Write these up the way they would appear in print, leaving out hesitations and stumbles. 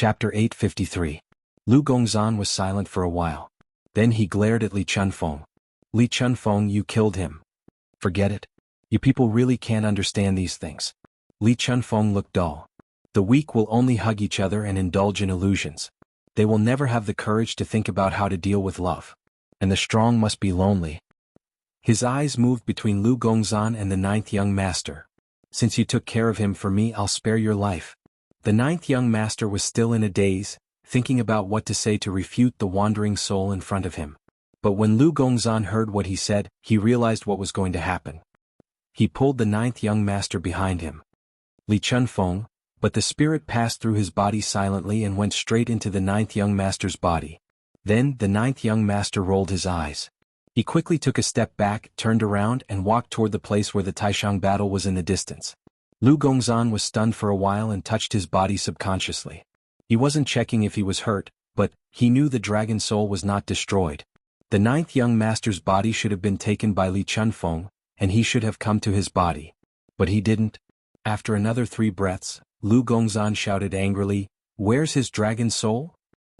Chapter 853. Lu Gongzan was silent for a while. Then he glared at Li Chunfeng. Li Chunfeng, you killed him. Forget it. You people really can't understand these things. Li Chunfeng looked dull. The weak will only hug each other and indulge in illusions. They will never have the courage to think about how to deal with love. And the strong must be lonely. His eyes moved between Lu Gongzan and the ninth young master. Since you took care of him for me, I'll spare your life. The ninth young master was still in a daze, thinking about what to say to refute the wandering soul in front of him. But when Lu Gongzan heard what he said, he realized what was going to happen. He pulled the ninth young master behind him. Li Chunfeng, but the spirit passed through his body silently and went straight into the ninth young master's body. Then the ninth young master rolled his eyes. He quickly took a step back, turned around and walked toward the place where the Taishang battle was in the distance. Lu Gongzan was stunned for a while and touched his body subconsciously. He wasn't checking if he was hurt, but he knew the dragon soul was not destroyed. The ninth young master's body should have been taken by Li Chunfeng, and he should have come to his body. But he didn't. After another 3 breaths, Lu Gongzan shouted angrily, "Where's his dragon soul?"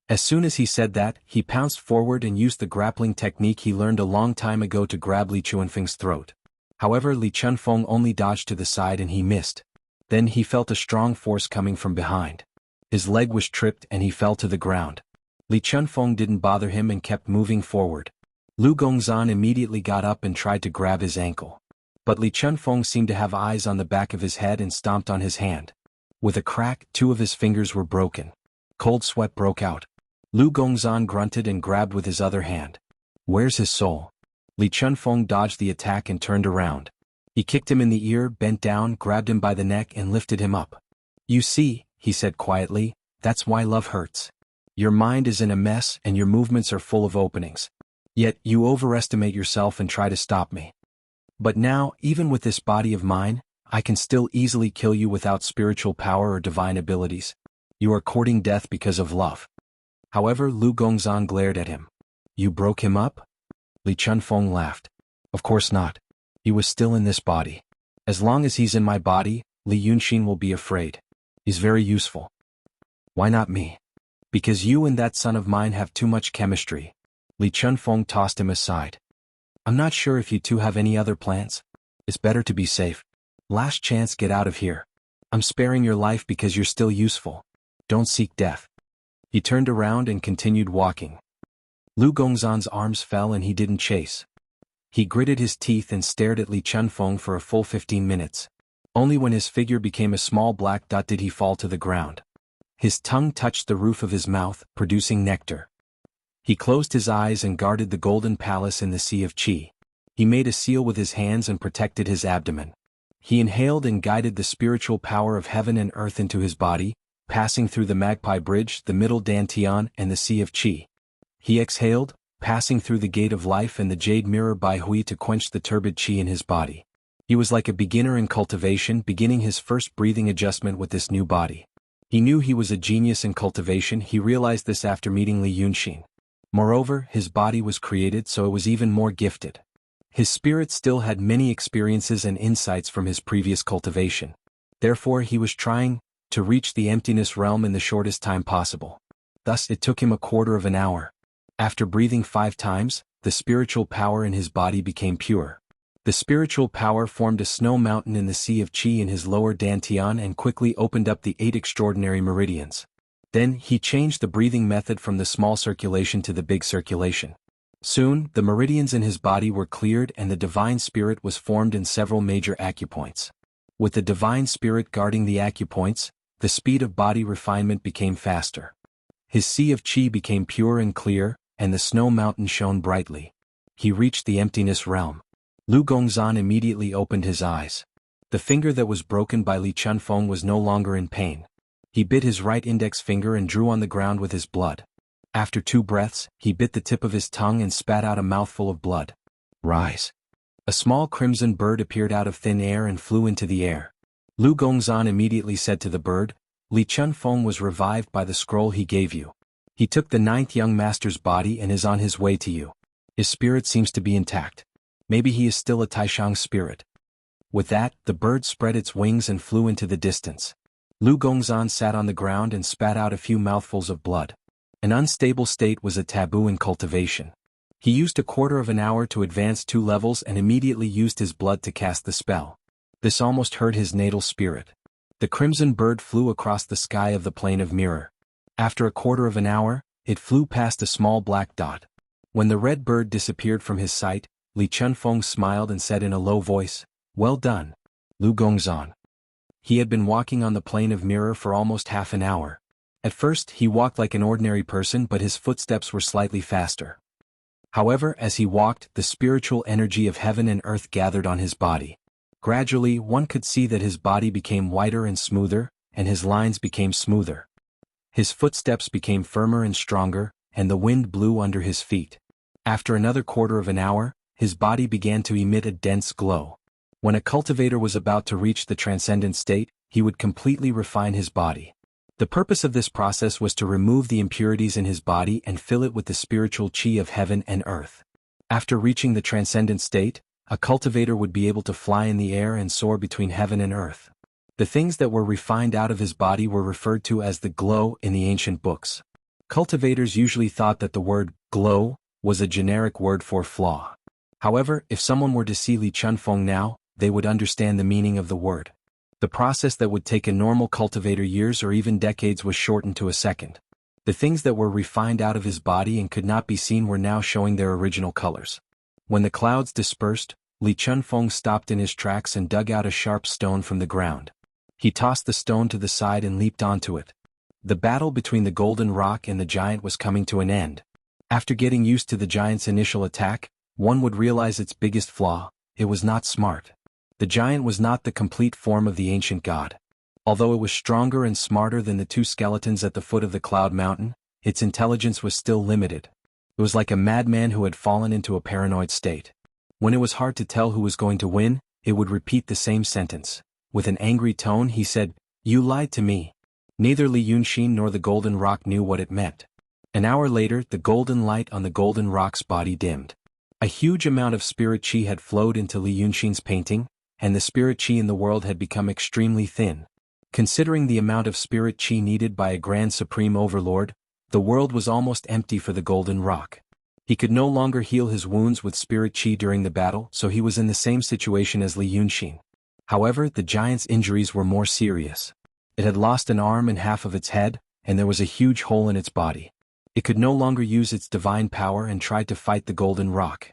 As soon as he said that, he pounced forward and used the grappling technique he learned a long time ago to grab Li Chunfeng's throat. However, Li Chunfeng only dodged to the side and he missed. Then he felt a strong force coming from behind. His leg was tripped and he fell to the ground. Li Chunfeng didn't bother him and kept moving forward. Lu Gongzan immediately got up and tried to grab his ankle. But Li Chunfeng seemed to have eyes on the back of his head and stomped on his hand. With a crack, 2 of his fingers were broken. Cold sweat broke out. Lu Gongzan grunted and grabbed with his other hand. "Where's his soul?" Li Chunfeng dodged the attack and turned around. He kicked him in the ear, bent down, grabbed him by the neck and lifted him up. "You see," he said quietly, "that's why love hurts. Your mind is in a mess and your movements are full of openings. Yet you overestimate yourself and try to stop me. But now, even with this body of mine, I can still easily kill you without spiritual power or divine abilities. You are courting death because of love." However, Lu Gongzan glared at him. "You broke him up?" Li Chunfeng laughed. "Of course not. He was still in this body. As long as he's in my body, Li Yunxin will be afraid. He's very useful." "Why not me?" "Because you and that son of mine have too much chemistry." Li Chunfeng tossed him aside. "I'm not sure if you two have any other plans. It's better to be safe. Last chance, get out of here. I'm sparing your life because you're still useful. Don't seek death." He turned around and continued walking. Lu Gongzan's arms fell and he didn't chase. He gritted his teeth and stared at Li Chunfeng for a full 15 minutes. Only when his figure became a small black dot did he fall to the ground. His tongue touched the roof of his mouth, producing nectar. He closed his eyes and guarded the golden palace in the sea of qi. He made a seal with his hands and protected his abdomen. He inhaled and guided the spiritual power of heaven and earth into his body, passing through the Magpie Bridge, the middle Dantian, and the sea of qi. He exhaled, passing through the gate of life and the jade mirror Bai Hui to quench the turbid qi in his body. He was like a beginner in cultivation, beginning his first breathing adjustment with this new body. He knew he was a genius in cultivation. He realized this after meeting Li Yunxin. Moreover, his body was created so it was even more gifted. His spirit still had many experiences and insights from his previous cultivation. Therefore, he was trying to reach the emptiness realm in the shortest time possible. Thus, it took him a quarter of an hour. After breathing 5 times, the spiritual power in his body became pure. The spiritual power formed a snow mountain in the sea of qi in his lower dantian and quickly opened up the 8 extraordinary meridians. Then, he changed the breathing method from the small circulation to the big circulation. Soon, the meridians in his body were cleared and the divine spirit was formed in several major acupoints. With the divine spirit guarding the acupoints, the speed of body refinement became faster. His sea of qi became pure and clear, and the snow mountain shone brightly. He reached the emptiness realm. Lu Gongzan immediately opened his eyes. The finger that was broken by Li Chunfeng was no longer in pain. He bit his right index finger and drew on the ground with his blood. After 2 breaths, he bit the tip of his tongue and spat out a mouthful of blood. "Rise." A small crimson bird appeared out of thin air and flew into the air. Lu Gongzan immediately said to the bird, "Li Chunfeng was revived by the scroll he gave you. He took the 9th young master's body and is on his way to you. His spirit seems to be intact. Maybe he is still a Taishang spirit." With that, the bird spread its wings and flew into the distance. Lu Gongzan sat on the ground and spat out a few mouthfuls of blood. An unstable state was a taboo in cultivation. He used a quarter of an hour to advance 2 levels and immediately used his blood to cast the spell. This almost hurt his natal spirit. The crimson bird flew across the sky of the plane of mirror. After a quarter of an hour, it flew past a small black dot. When the red bird disappeared from his sight, Li Chunfeng smiled and said in a low voice, "Well done, Lu Gongzan." He had been walking on the plane of mirror for almost half an hour. At first he walked like an ordinary person, but his footsteps were slightly faster. However, as he walked, the spiritual energy of heaven and earth gathered on his body. Gradually, one could see that his body became whiter and smoother, and his lines became smoother. His footsteps became firmer and stronger, and the wind blew under his feet. After another quarter of an hour, his body began to emit a dense glow. When a cultivator was about to reach the transcendent state, he would completely refine his body. The purpose of this process was to remove the impurities in his body and fill it with the spiritual qi of heaven and earth. After reaching the transcendent state, a cultivator would be able to fly in the air and soar between heaven and earth. The things that were refined out of his body were referred to as the glow in the ancient books. Cultivators usually thought that the word glow was a generic word for flaw. However, if someone were to see Li Chunfeng now, they would understand the meaning of the word. The process that would take a normal cultivator years or even decades was shortened to a second. The things that were refined out of his body and could not be seen were now showing their original colors. When the clouds dispersed, Li Chunfeng stopped in his tracks and dug out a sharp stone from the ground. He tossed the stone to the side and leaped onto it. The battle between the golden rock and the giant was coming to an end. After getting used to the giant's initial attack, one would realize its biggest flaw: it was not smart. The giant was not the complete form of the ancient god. Although it was stronger and smarter than the 2 skeletons at the foot of the Cloud Mountain, its intelligence was still limited. It was like a madman who had fallen into a paranoid state. When it was hard to tell who was going to win, it would repeat the same sentence. With an angry tone he said, "You lied to me." Neither Li Yunxin nor the golden rock knew what it meant. An hour later, the golden light on the golden rock's body dimmed. A huge amount of spirit qi had flowed into Li Yunxin's painting, and the spirit qi in the world had become extremely thin. Considering the amount of spirit qi needed by a grand supreme overlord, the world was almost empty for the golden rock. He could no longer heal his wounds with spirit qi during the battle, so he was in the same situation as Li Yunxin. However, the giant's injuries were more serious. It had lost an arm and half of its head, and there was a huge hole in its body. It could no longer use its divine power and tried to fight the golden rock.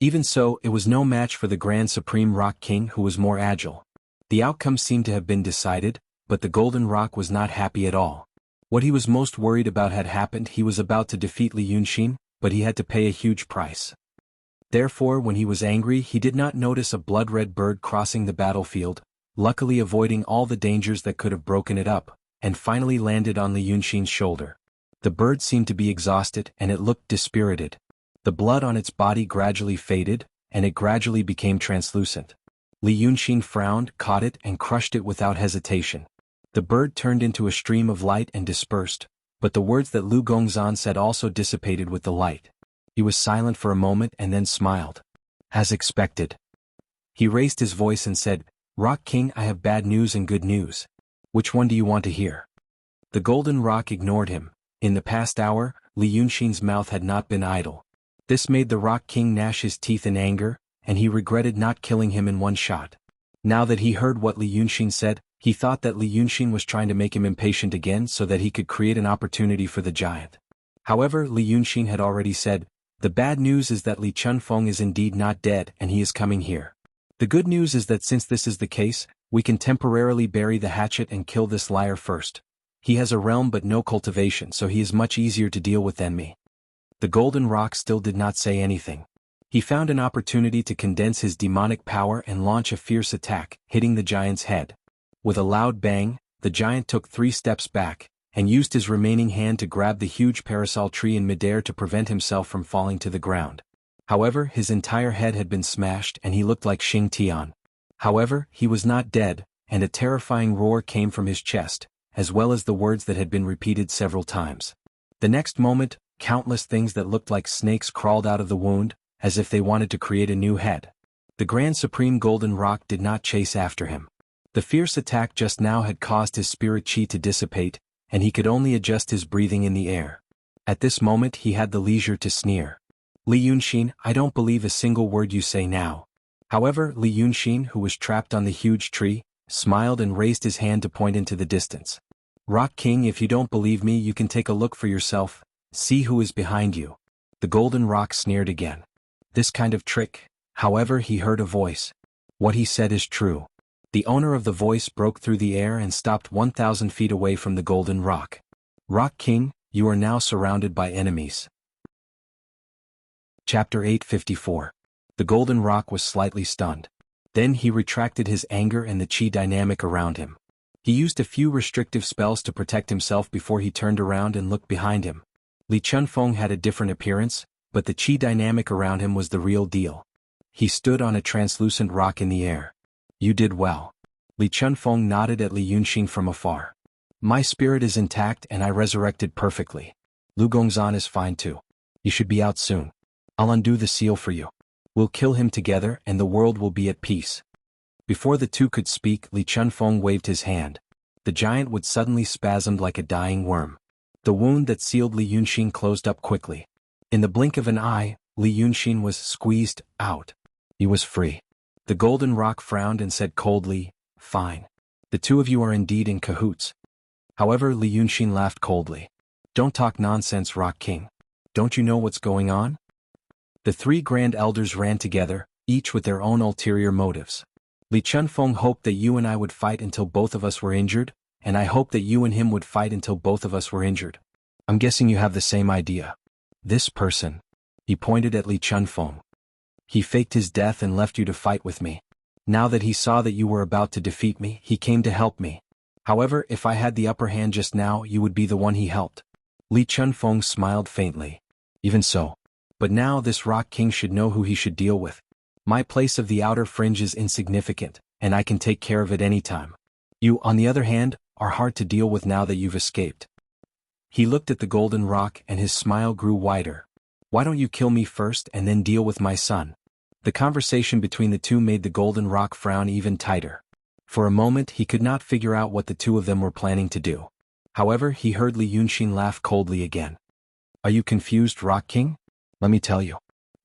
Even so, it was no match for the Grand Supreme Rock King, who was more agile. The outcome seemed to have been decided, but the golden rock was not happy at all. What he was most worried about had happened. He was about to defeat Li Yunxin, but he had to pay a huge price. Therefore, when he was angry, he did not notice a blood-red bird crossing the battlefield, luckily avoiding all the dangers that could have broken it up, and finally landed on Li Yunxin's shoulder. The bird seemed to be exhausted and it looked dispirited. The blood on its body gradually faded, and it gradually became translucent. Li Yunxin frowned, caught it, and crushed it without hesitation. The bird turned into a stream of light and dispersed, but the words that Lu Gongzan said also dissipated with the light. He was silent for a moment and then smiled. As expected. He raised his voice and said, "Rock King, I have bad news and good news. Which one do you want to hear?" The golden rock ignored him. In the past hour, Li Yunxin's mouth had not been idle. This made the Rock King gnash his teeth in anger, and he regretted not killing him in one shot. Now that he heard what Li Yunxin said, he thought that Li Yunxin was trying to make him impatient again so that he could create an opportunity for the giant. However, Li Yunxin had already said, "The bad news is that Li Chunfeng is indeed not dead and he is coming here. The good news is that since this is the case, we can temporarily bury the hatchet and kill this liar first. He has a realm but no cultivation, so he is much easier to deal with than me." The golden rock still did not say anything. He found an opportunity to condense his demonic power and launch a fierce attack, hitting the giant's head. With a loud bang, the giant took 3 steps back, and used his remaining hand to grab the huge parasol tree in midair to prevent himself from falling to the ground. However, his entire head had been smashed and he looked like Xing Tian. However, he was not dead, and a terrifying roar came from his chest, as well as the words that had been repeated several times. The next moment, countless things that looked like snakes crawled out of the wound, as if they wanted to create a new head. The Grand Supreme Golden Rock did not chase after him. The fierce attack just now had caused his spirit chi to dissipate, and he could only adjust his breathing in the air. At this moment he had the leisure to sneer. Li Yunxin, I don't believe a single word you say now. However, Li Yunxin, who was trapped on the huge tree, smiled and raised his hand to point into the distance. Rock King, if you don't believe me, you can take a look for yourself. See who is behind you. The golden rock sneered again. This kind of trick. However, he heard a voice. What he said is true. The owner of the voice broke through the air and stopped 1,000 feet away from the golden rock. Rock King, you are now surrounded by enemies. Chapter 854. The golden rock was slightly stunned. Then he retracted his anger and the chi dynamic around him. He used a few restrictive spells to protect himself before he turned around and looked behind him. Li Chunfeng had a different appearance, but the chi dynamic around him was the real deal. He stood on a translucent rock in the air. You did well. Li Chunfeng nodded at Li Yunxin from afar. My spirit is intact and I resurrected perfectly. Lu Gongzan is fine too. You should be out soon. I'll undo the seal for you. We'll kill him together and the world will be at peace. Before the two could speak, Li Chunfeng waved his hand. The giant would suddenly spasmed like a dying worm. The wound that sealed Li Yunxin closed up quickly. In the blink of an eye, Li Yunxin was squeezed out. He was free. The golden rock frowned and said coldly, Fine. The two of you are indeed in cahoots. However, Li Yunxin laughed coldly. Don't talk nonsense, Rock King. Don't you know what's going on? The three grand elders ran together, each with their own ulterior motives. Li Chunfeng hoped that you and I would fight until both of us were injured, and I hoped that you and him would fight until both of us were injured. I'm guessing you have the same idea. This person. He pointed at Li Chunfeng. He faked his death and left you to fight with me. Now that he saw that you were about to defeat me, he came to help me. However, if I had the upper hand just now, you would be the one he helped. Li Chunfeng smiled faintly. Even so. But now this Rock King should know who he should deal with. My place of the outer fringe is insignificant, and I can take care of it any time. You, on the other hand, are hard to deal with now that you've escaped. He looked at the golden rock and his smile grew wider. Why don't you kill me first and then deal with my son? The conversation between the two made the golden rock frown even tighter. For a moment he could not figure out what the two of them were planning to do. However, he heard Li Yunxin laugh coldly again. Are you confused, Rock King? Let me tell you.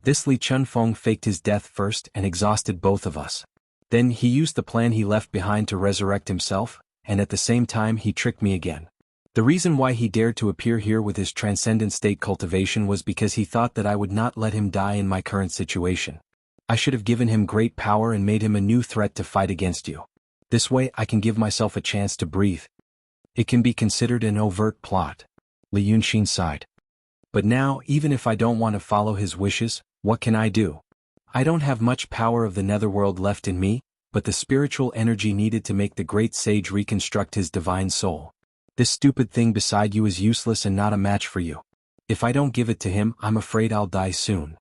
This Li Chunfeng faked his death first and exhausted both of us. Then he used the plan he left behind to resurrect himself, and at the same time he tricked me again. The reason why he dared to appear here with his transcendent state cultivation was because he thought that I would not let him die in my current situation. I should have given him great power and made him a new threat to fight against you. This way I can give myself a chance to breathe. It can be considered an overt plot. Li Yunxin sighed. But now, even if I don't want to follow his wishes, what can I do? I don't have much power of the netherworld left in me, but the spiritual energy needed to make the great sage reconstruct his divine soul. This stupid thing beside you is useless and not a match for you. If I don't give it to him, I'm afraid I'll die soon.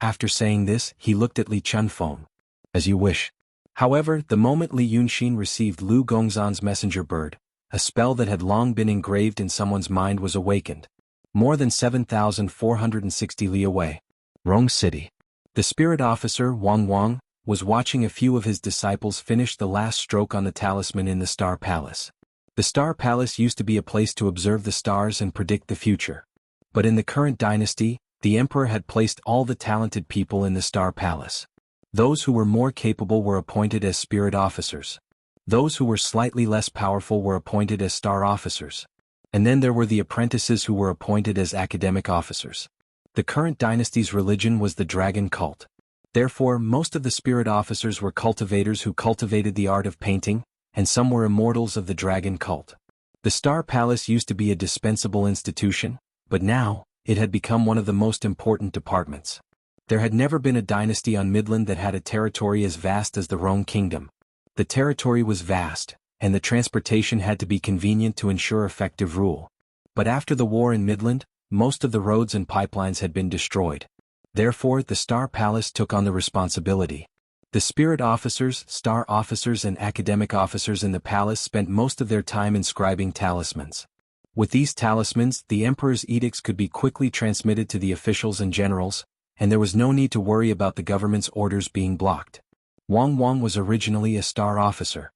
After saying this, he looked at Li Chunfeng. As you wish. However, the moment Li Yunxin received Lu Gongzan's messenger bird, a spell that had long been engraved in someone's mind was awakened. More than 7,460 li away. Rong City. The spirit officer, Wang, was watching a few of his disciples finish the last stroke on the talisman in the Star Palace. The Star Palace used to be a place to observe the stars and predict the future. But in the current dynasty, the emperor had placed all the talented people in the Star Palace. Those who were more capable were appointed as spirit officers. Those who were slightly less powerful were appointed as star officers. And then there were the apprentices who were appointed as academic officers. The current dynasty's religion was the dragon cult. Therefore, most of the spirit officers were cultivators who cultivated the art of painting, and some were immortals of the dragon cult. The Star Palace used to be a dispensable institution, but now, it had become one of the most important departments. There had never been a dynasty on Midland that had a territory as vast as the Rome Kingdom. The territory was vast, and the transportation had to be convenient to ensure effective rule. But after the war in Midland, most of the roads and pipelines had been destroyed. Therefore, the Star Palace took on the responsibility. The spirit officers, star officers and academic officers in the palace spent most of their time inscribing talismans. With these talismans, the emperor's edicts could be quickly transmitted to the officials and generals, and there was no need to worry about the government's orders being blocked. Wang was originally a star officer.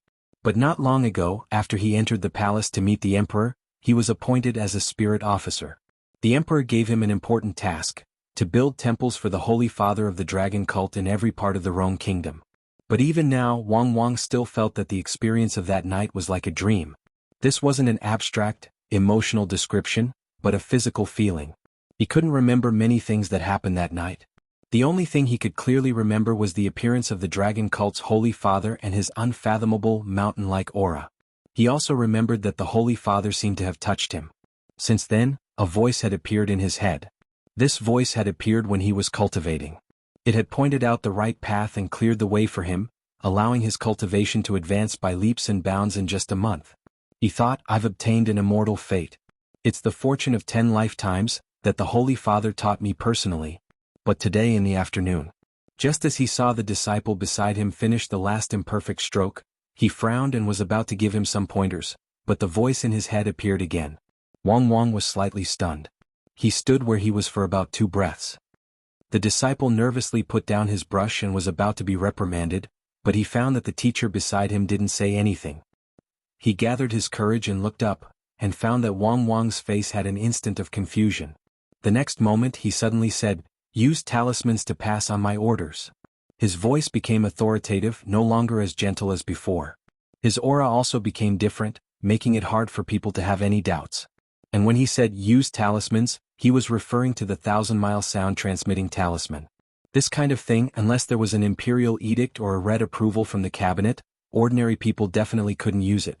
But not long ago, after he entered the palace to meet the emperor, he was appointed as a spirit officer. The emperor gave him an important task: to build temples for the Holy Father of the Dragon cult in every part of the Rome kingdom. But even now, Wang still felt that the experience of that night was like a dream. This wasn't an abstract, emotional description, but a physical feeling. He couldn't remember many things that happened that night. The only thing he could clearly remember was the appearance of the Dragon cult's Holy Father and his unfathomable, mountain-like aura. He also remembered that the Holy Father seemed to have touched him. Since then, a voice had appeared in his head. This voice had appeared when he was cultivating. It had pointed out the right path and cleared the way for him, allowing his cultivation to advance by leaps and bounds in just a month. He thought, "I've obtained an immortal fate. It's the fortune of 10 lifetimes that the Holy Father taught me personally." But today in the afternoon, just as he saw the disciple beside him finish the last imperfect stroke, he frowned and was about to give him some pointers, but the voice in his head appeared again. Wang was slightly stunned. He stood where he was for about 2 breaths. The disciple nervously put down his brush and was about to be reprimanded, but he found that the teacher beside him didn't say anything. He gathered his courage and looked up, and found that Wang's face had an instant of confusion. The next moment he suddenly said, "Use talismans to pass on my orders." His voice became authoritative, no longer as gentle as before. His aura also became different, making it hard for people to have any doubts. And when he said "use talismans," he was referring to the 1,000-mile sound-transmitting talisman. This kind of thing, unless there was an imperial edict or a red approval from the cabinet, ordinary people definitely couldn't use it.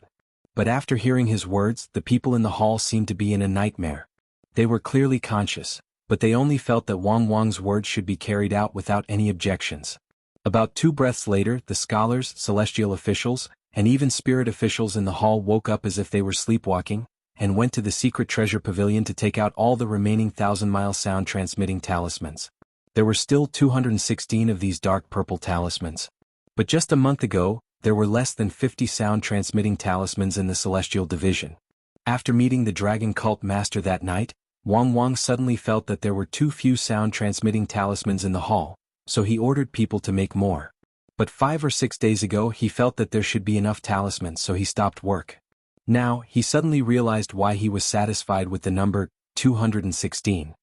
But after hearing his words, the people in the hall seemed to be in a nightmare. They were clearly conscious, but they only felt that Wang's words should be carried out without any objections. About 2 breaths later, the scholars, celestial officials, and even spirit officials in the hall woke up as if they were sleepwalking, and went to the secret treasure pavilion to take out all the remaining 1,000-mile sound-transmitting talismans. There were still 216 of these dark purple talismans. But just a month ago, there were less than 50 sound-transmitting talismans in the Celestial Division. After meeting the Dragon Cult Master that night, Wang suddenly felt that there were too few sound-transmitting talismans in the hall, so he ordered people to make more. But 5 or 6 days ago he felt that there should be enough talismans, so he stopped work. Now, he suddenly realized why he was satisfied with the number 216.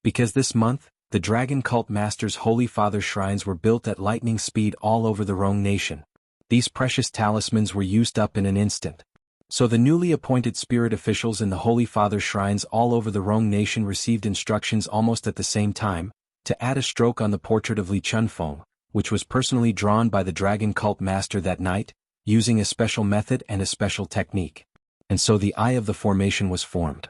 Because this month, the Dragon Cult Master's Holy Father shrines were built at lightning speed all over the Rome nation. These precious talismans were used up in an instant. So the newly appointed spirit officials in the Holy Father shrines all over the Rome nation received instructions almost at the same time, to add a stroke on the portrait of Li Chunfeng, which was personally drawn by the Dragon Cult Master that night, using a special method and a special technique. And so the eye of the formation was formed.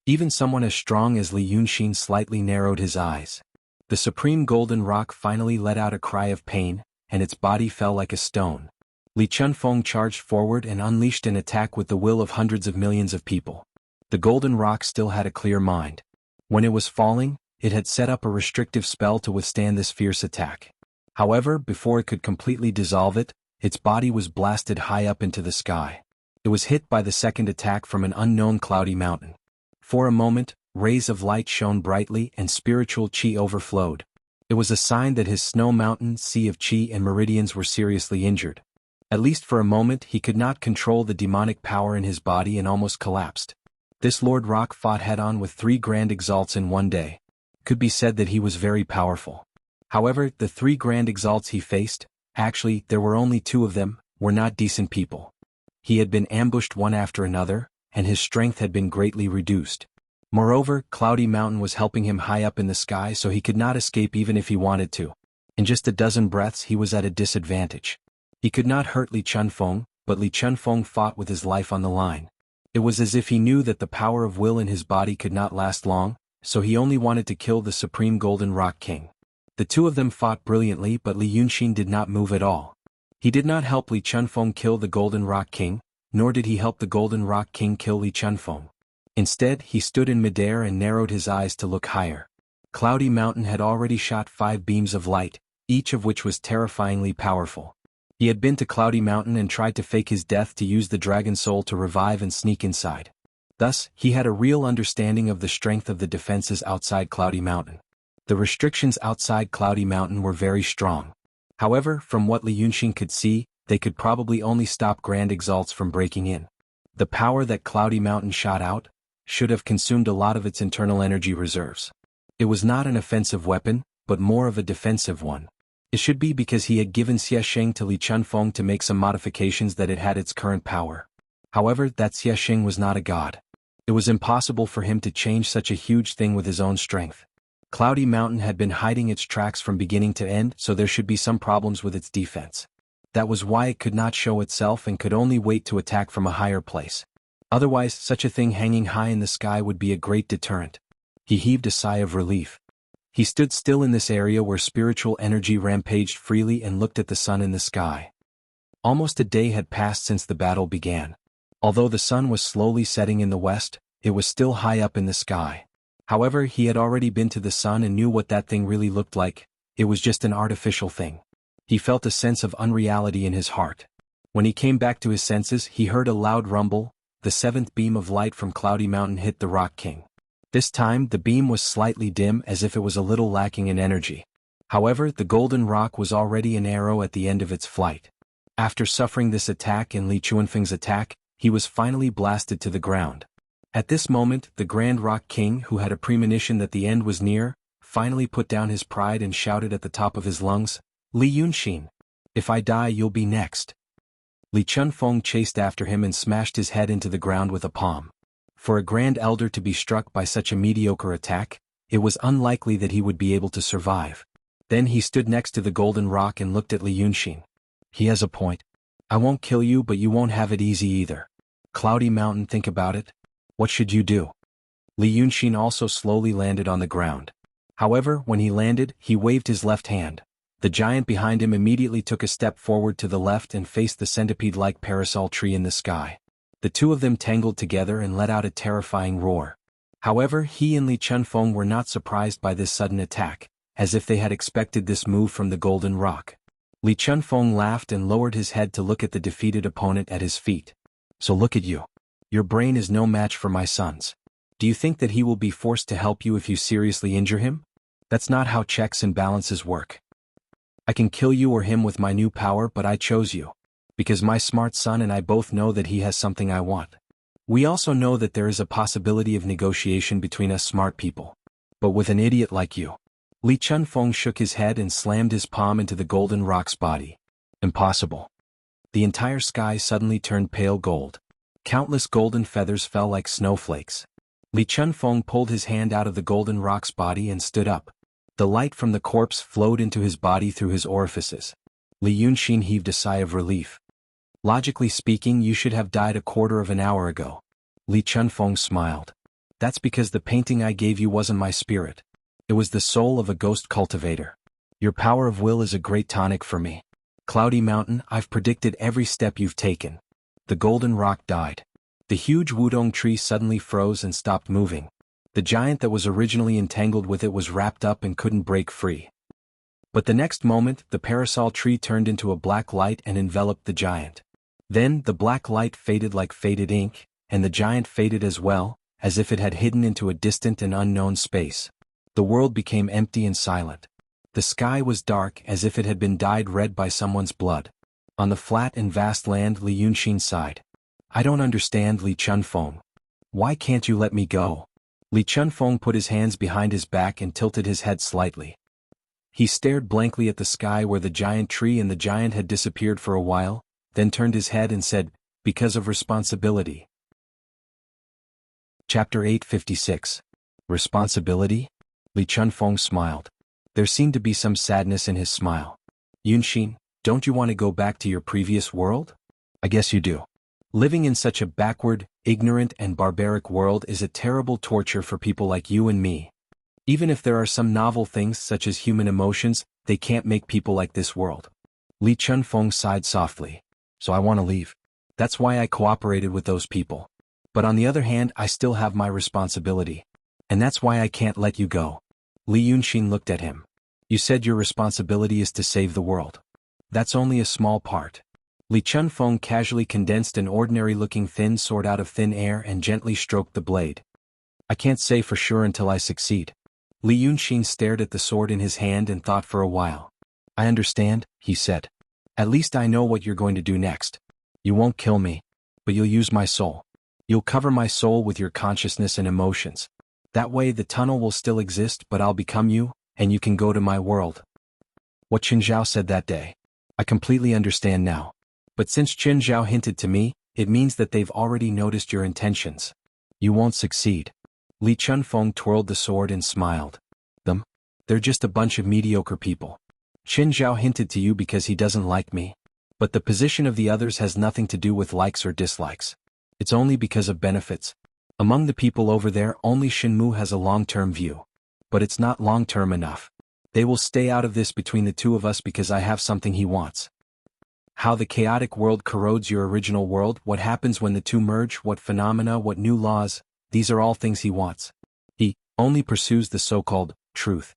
Even someone as strong as Li Yunxin slightly narrowed his eyes. The supreme golden rock finally let out a cry of pain, and its body fell like a stone. Li Chunfeng charged forward and unleashed an attack with the will of hundreds of millions of people. The golden rock still had a clear mind. When it was falling, it had set up a restrictive spell to withstand this fierce attack. However, before it could completely dissolve it, its body was blasted high up into the sky. It was hit by the second attack from an unknown cloudy mountain. For a moment, rays of light shone brightly and spiritual qi overflowed. It was a sign that his snow mountain, sea of qi and meridians were seriously injured. At least for a moment he could not control the demonic power in his body and almost collapsed. This Lord Rock fought head-on with 3 grand exalts in one day. Could be said that he was very powerful. However, the 3 grand exalts he faced, actually there were only 2 of them, were not decent people. He had been ambushed one after another, and his strength had been greatly reduced. Moreover, Cloudy Mountain was helping him high up in the sky, so he could not escape even if he wanted to. In just a dozen breaths he was at a disadvantage. He could not hurt Li Chunfeng, but Li Chunfeng fought with his life on the line. It was as if he knew that the power of will in his body could not last long, so he only wanted to kill the Supreme Golden Rock King. The 2 of them fought brilliantly, but Li Yunxin did not move at all. He did not help Li Chunfeng kill the Golden Rock King, nor did he help the Golden Rock King kill Li Chunfeng. Instead, he stood in midair and narrowed his eyes to look higher. Cloudy Mountain had already shot 5 beams of light, each of which was terrifyingly powerful. He had been to Cloudy Mountain and tried to fake his death to use the dragon soul to revive and sneak inside. Thus, he had a real understanding of the strength of the defenses outside Cloudy Mountain. The restrictions outside Cloudy Mountain were very strong. However, from what Li Yunxin could see, they could probably only stop Grand Exalts from breaking in. The power that Cloudy Mountain shot out should have consumed a lot of its internal energy reserves. It was not an offensive weapon, but more of a defensive one. It should be because he had given Xie Sheng to Li Chunfeng to make some modifications that it had its current power. However, that Xie Sheng was not a god. It was impossible for him to change such a huge thing with his own strength. Cloudy Mountain had been hiding its tracks from beginning to end, so there should be some problems with its defense. That was why it could not show itself and could only wait to attack from a higher place. Otherwise, such a thing hanging high in the sky would be a great deterrent. He heaved a sigh of relief. He stood still in this area where spiritual energy rampaged freely and looked at the sun in the sky. Almost a day had passed since the battle began. Although the sun was slowly setting in the west, it was still high up in the sky. However, he had already been to the sun and knew what that thing really looked like. It was just an artificial thing. He felt a sense of unreality in his heart. When he came back to his senses, he heard a loud rumble. The seventh beam of light from Cloudy Mountain hit the Rock King. This time, the beam was slightly dim, as if it was a little lacking in energy. However, the golden rock was already an arrow at the end of its flight. After suffering this attack and Li Chunfeng's attack, he was finally blasted to the ground. At this moment, the Grand Rock King, who had a premonition that the end was near, finally put down his pride and shouted at the top of his lungs, "Li Yunxin! If I die, you'll be next." Li Chunfeng chased after him and smashed his head into the ground with a palm. For a Grand Elder to be struck by such a mediocre attack, it was unlikely that he would be able to survive. Then he stood next to the golden rock and looked at Li Yunxin. He has a point. I won't kill you, but you won't have it easy either. Cloudy Mountain, think about it. What should you do? Li Yunxin also slowly landed on the ground. However, when he landed, he waved his left hand. The giant behind him immediately took a step forward to the left and faced the centipede-like parasol tree in the sky. The two of them tangled together and let out a terrifying roar. However, he and Li Chunfeng were not surprised by this sudden attack, as if they had expected this move from the golden rock. Li Chunfeng laughed and lowered his head to look at the defeated opponent at his feet. So look at you. Your brain is no match for my son's. Do you think that he will be forced to help you if you seriously injure him? That's not how checks and balances work. I can kill you or him with my new power, but I chose you. Because my smart son and I both know that he has something I want. We also know that there is a possibility of negotiation between us smart people. But with an idiot like you. Li Chunfeng shook his head and slammed his palm into the golden rock's body. Impossible. The entire sky suddenly turned pale gold. Countless golden feathers fell like snowflakes. Li Chunfeng pulled his hand out of the golden rock's body and stood up. The light from the corpse flowed into his body through his orifices. Li Yunxin heaved a sigh of relief. Logically speaking, you should have died a quarter of an hour ago. Li Chunfeng smiled. That's because the painting I gave you wasn't my spirit. It was the soul of a ghost cultivator. Your power of will is a great tonic for me. Cloudy Mountain, I've predicted every step you've taken. The golden rock died. The huge wudong tree suddenly froze and stopped moving. The giant that was originally entangled with it was wrapped up and couldn't break free. But the next moment, the parasol tree turned into a black light and enveloped the giant. Then, the black light faded like faded ink, and the giant faded as well, as if it had hidden into a distant and unknown space. The world became empty and silent. The sky was dark as if it had been dyed red by someone's blood. On the flat and vast land, Li Yunxin sighed. I don't understand, Li Chunfeng. Why can't you let me go? Li Chunfeng put his hands behind his back and tilted his head slightly. He stared blankly at the sky where the giant tree and the giant had disappeared for a while, then turned his head and said, because of responsibility. Chapter 856. Responsibility? Li Chunfeng smiled. There seemed to be some sadness in his smile. Yunxin, don't you want to go back to your previous world? I guess you do. Living in such a backward, ignorant and barbaric world is a terrible torture for people like you and me. Even if there are some novel things such as human emotions, they can't make people like this world. Li Chunfeng sighed softly. So I want to leave. That's why I cooperated with those people. But on the other hand, I still have my responsibility. And that's why I can't let you go. Li Yunxin looked at him. You said your responsibility is to save the world. That's only a small part. Li Chunfeng casually condensed an ordinary-looking thin sword out of thin air and gently stroked the blade. I can't say for sure until I succeed. Li Yunxin stared at the sword in his hand and thought for a while. I understand, he said. At least I know what you're going to do next. You won't kill me, but you'll use my soul. You'll cover my soul with your consciousness and emotions. That way the tunnel will still exist, but I'll become you, and you can go to my world. What Qin Zhao said that day. I completely understand now. But since Qin Zhao hinted to me, it means that they've already noticed your intentions. You won't succeed. Li Chunfeng twirled the sword and smiled. Them? They're just a bunch of mediocre people. Qin Zhao hinted to you because he doesn't like me. But the position of the others has nothing to do with likes or dislikes. It's only because of benefits. Among the people over there, only Shenmu has a long-term view. But it's not long-term enough. They will stay out of this between the two of us because I have something he wants. How the chaotic world corrodes your original world, what happens when the two merge, what phenomena, what new laws, these are all things he wants. He only pursues the so-called truth.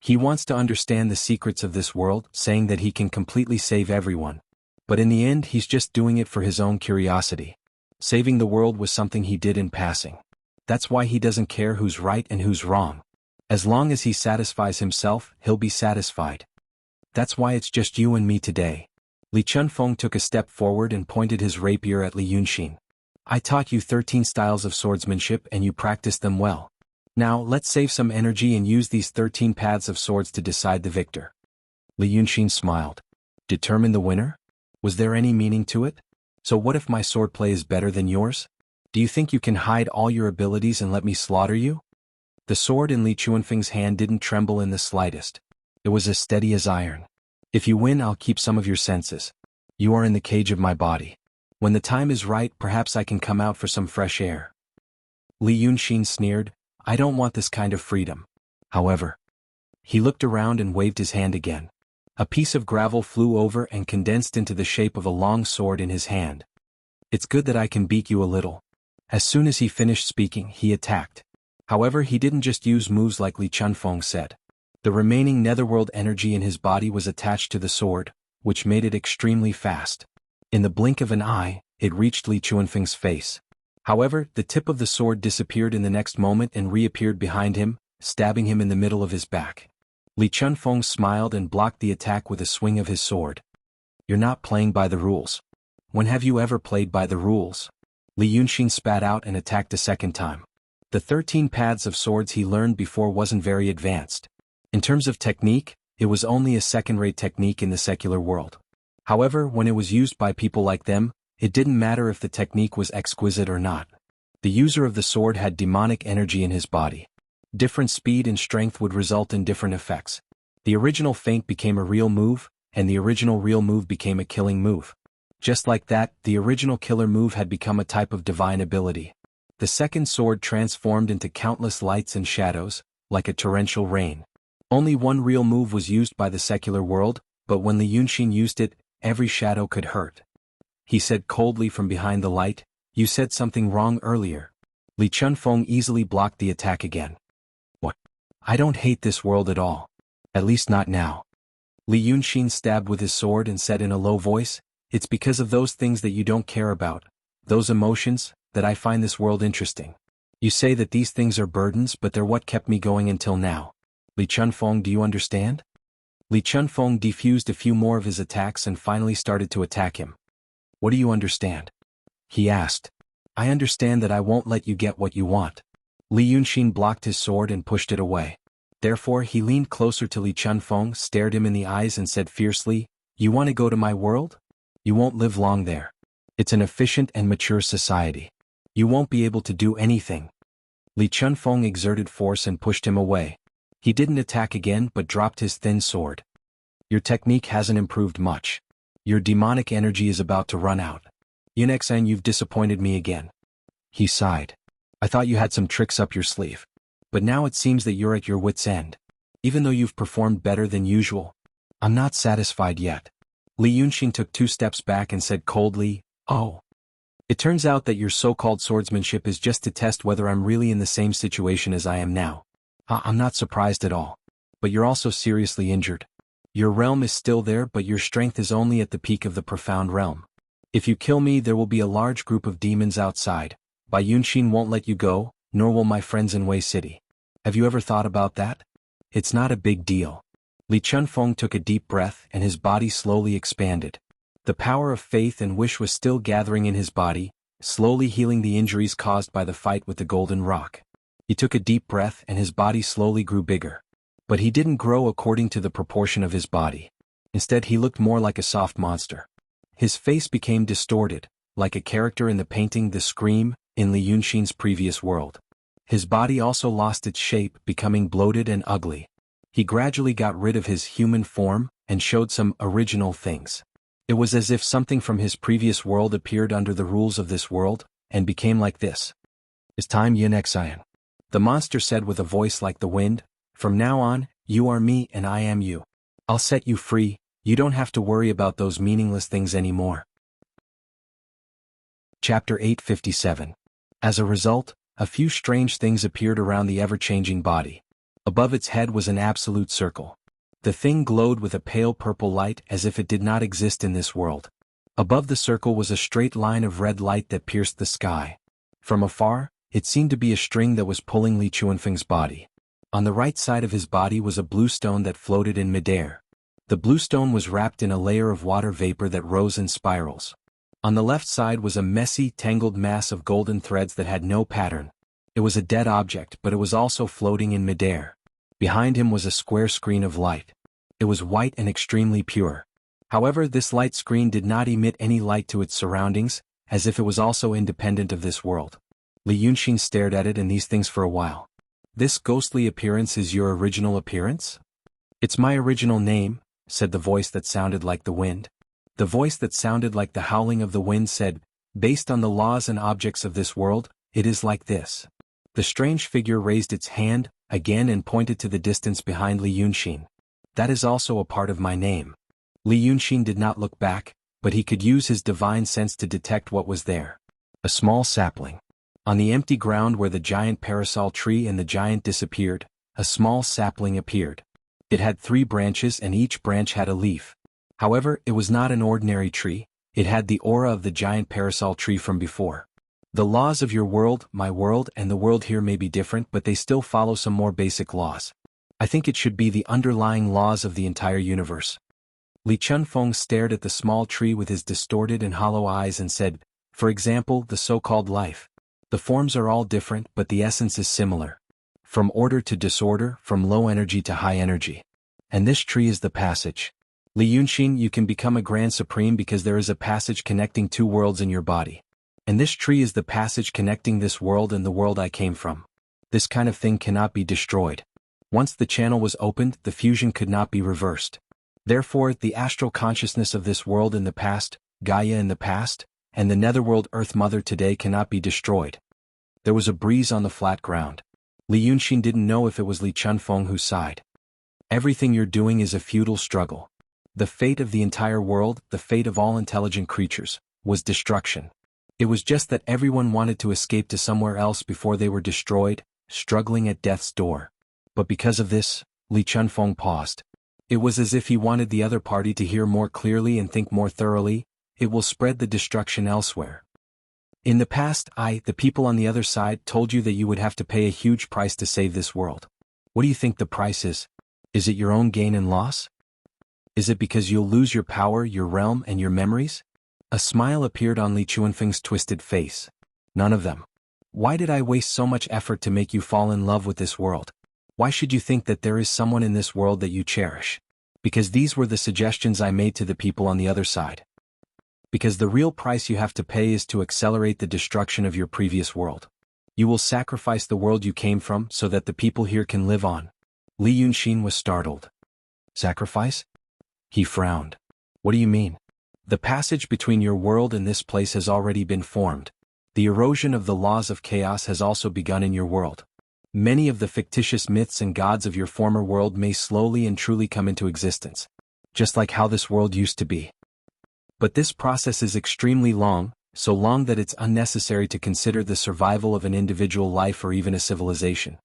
He wants to understand the secrets of this world, saying that he can completely save everyone. But in the end, he's just doing it for his own curiosity. Saving the world was something he did in passing. That's why he doesn't care who's right and who's wrong. As long as he satisfies himself, he'll be satisfied. That's why it's just you and me today. Li Chunfeng took a step forward and pointed his rapier at Li Yunxin. I taught you 13 styles of swordsmanship and you practiced them well. Now, let's save some energy and use these 13 paths of swords to decide the victor. Li Yunxin smiled. Determine the winner? Was there any meaning to it? So what if my swordplay is better than yours? Do you think you can hide all your abilities and let me slaughter you? The sword in Li Chunfeng's hand didn't tremble in the slightest. It was as steady as iron. If you win, I'll keep some of your senses. You are in the cage of my body. When the time is right, perhaps I can come out for some fresh air. Li Yunxin sneered, I don't want this kind of freedom. However, he looked around and waved his hand again. A piece of gravel flew over and condensed into the shape of a long sword in his hand. It's good that I can beat you a little. As soon as he finished speaking, he attacked. However, he didn't just use moves like Li Chunfeng said. The remaining netherworld energy in his body was attached to the sword, which made it extremely fast. In the blink of an eye, it reached Li Chunfeng's face. However, the tip of the sword disappeared in the next moment and reappeared behind him, stabbing him in the middle of his back. Li Chunfeng smiled and blocked the attack with a swing of his sword. You're not playing by the rules. When have you ever played by the rules? Li Yunxin spat out and attacked a second time. The 13 paths of swords he learned before wasn't very advanced. In terms of technique, it was only a second-rate technique in the secular world. However, when it was used by people like them, it didn't matter if the technique was exquisite or not. The user of the sword had demonic energy in his body. Different speed and strength would result in different effects. The original feint became a real move, and the original real move became a killing move. Just like that, the original killer move had become a type of divine ability. The second sword transformed into countless lights and shadows, like a torrential rain. Only one real move was used by the secular world, but when Li Yunxin used it, every shadow could hurt. He said coldly from behind the light, You said something wrong earlier. Li Chunfeng easily blocked the attack again. What? I don't hate this world at all. At least not now. Li Yunxin stabbed with his sword and said in a low voice, It's because of those things that you don't care about, those emotions, that I find this world interesting. You say that these things are burdens, but they're what kept me going until now. Li Chunfeng, do you understand? Li Chunfeng defused a few more of his attacks and finally started to attack him. What do you understand? He asked. I understand that I won't let you get what you want. Li Yunxin blocked his sword and pushed it away. Therefore he leaned closer to Li Chunfeng, stared him in the eyes and said fiercely, You want to go to my world? You won't live long there. It's an efficient and mature society. You won't be able to do anything. Li Chunfeng exerted force and pushed him away. He didn't attack again but dropped his thin sword. Your technique hasn't improved much. Your demonic energy is about to run out. Yunexan, you've disappointed me again. He sighed. I thought you had some tricks up your sleeve. But now it seems that you're at your wit's end. Even though you've performed better than usual, I'm not satisfied yet. Li Yunxin took 2 steps back and said coldly, Oh. It turns out that your so-called swordsmanship is just to test whether I'm really in the same situation as I am now. I'm not surprised at all. But you're also seriously injured. Your realm is still there, but your strength is only at the peak of the profound realm. If you kill me, there will be a large group of demons outside. Bai Yunxin won't let you go, nor will my friends in Wei City. Have you ever thought about that? It's not a big deal. Li Chunfeng took a deep breath and his body slowly expanded. The power of faith and wish was still gathering in his body, slowly healing the injuries caused by the fight with the golden rock. He took a deep breath and his body slowly grew bigger. But he didn't grow according to the proportion of his body. Instead he looked more like a soft monster. His face became distorted, like a character in the painting The Scream, in Li Yunxin's previous world. His body also lost its shape, becoming bloated and ugly. He gradually got rid of his human form and showed some original things. It was as if something from his previous world appeared under the rules of this world, and became like this. "It's time, Yin Xian," the monster said with a voice like the wind. "From now on, you are me and I am you. I'll set you free, you don't have to worry about those meaningless things anymore." Chapter 857. As a result, a few strange things appeared around the ever-changing body. Above its head was an absolute circle. The thing glowed with a pale purple light as if it did not exist in this world. Above the circle was a straight line of red light that pierced the sky. From afar, it seemed to be a string that was pulling Li Chunfeng's body. On the right side of his body was a blue stone that floated in midair. The blue stone was wrapped in a layer of water vapor that rose in spirals. On the left side was a messy, tangled mass of golden threads that had no pattern. It was a dead object, but it was also floating in midair. Behind him was a square screen of light. It was white and extremely pure. However, this light screen did not emit any light to its surroundings, as if it was also independent of this world. Li Yunxin stared at it and these things for a while. "This ghostly appearance is your original appearance?" "It's my original name," said the voice that sounded like the wind. The voice that sounded like the howling of the wind said, "Based on the laws and objects of this world, it is like this." The strange figure raised its hand again and pointed to the distance behind Li Yunxin. "That is also a part of my name." Li Yunxin did not look back, but he could use his divine sense to detect what was there. A small sapling. On the empty ground where the giant parasol tree and the giant disappeared, a small sapling appeared. It had 3 branches and each branch had a leaf. However, it was not an ordinary tree, it had the aura of the giant parasol tree from before. The laws of your world, my world, and the world here may be different, but they still follow some more basic laws. I think it should be the underlying laws of the entire universe. Li Chunfeng stared at the small tree with his distorted and hollow eyes and said, "For example, the so-called life. The forms are all different, but the essence is similar. From order to disorder, from low energy to high energy. And this tree is the passage. Li Yunxin, you can become a Grand Supreme because there is a passage connecting 2 worlds in your body. And this tree is the passage connecting this world and the world I came from. This kind of thing cannot be destroyed. Once the channel was opened, the fusion could not be reversed. Therefore, the astral consciousness of this world in the past, Gaia in the past, and the netherworld Earth Mother today cannot be destroyed." There was a breeze on the flat ground. Li Yunxin didn't know if it was Li Chunfeng who sighed. "Everything you're doing is a futile struggle. The fate of the entire world, the fate of all intelligent creatures, was destruction. It was just that everyone wanted to escape to somewhere else before they were destroyed, struggling at death's door. But because of this," Li Chunfeng paused. It was as if he wanted the other party to hear more clearly and think more thoroughly. "It will spread the destruction elsewhere. In the past, the people on the other side, told you that you would have to pay a huge price to save this world. What do you think the price is? Is it your own gain and loss? Is it because you'll lose your power, your realm, and your memories?" A smile appeared on Li Chunfeng's twisted face. "None of them. Why did I waste so much effort to make you fall in love with this world? Why should you think that there is someone in this world that you cherish? Because these were the suggestions I made to the people on the other side. Because the real price you have to pay is to accelerate the destruction of your previous world. You will sacrifice the world you came from so that the people here can live on." Li Yunxin was startled. "Sacrifice?" He frowned. "What do you mean?" "The passage between your world and this place has already been formed. The erosion of the laws of chaos has also begun in your world. Many of the fictitious myths and gods of your former world may slowly and truly come into existence, just like how this world used to be. But this process is extremely long, so long that it's unnecessary to consider the survival of an individual life or even a civilization.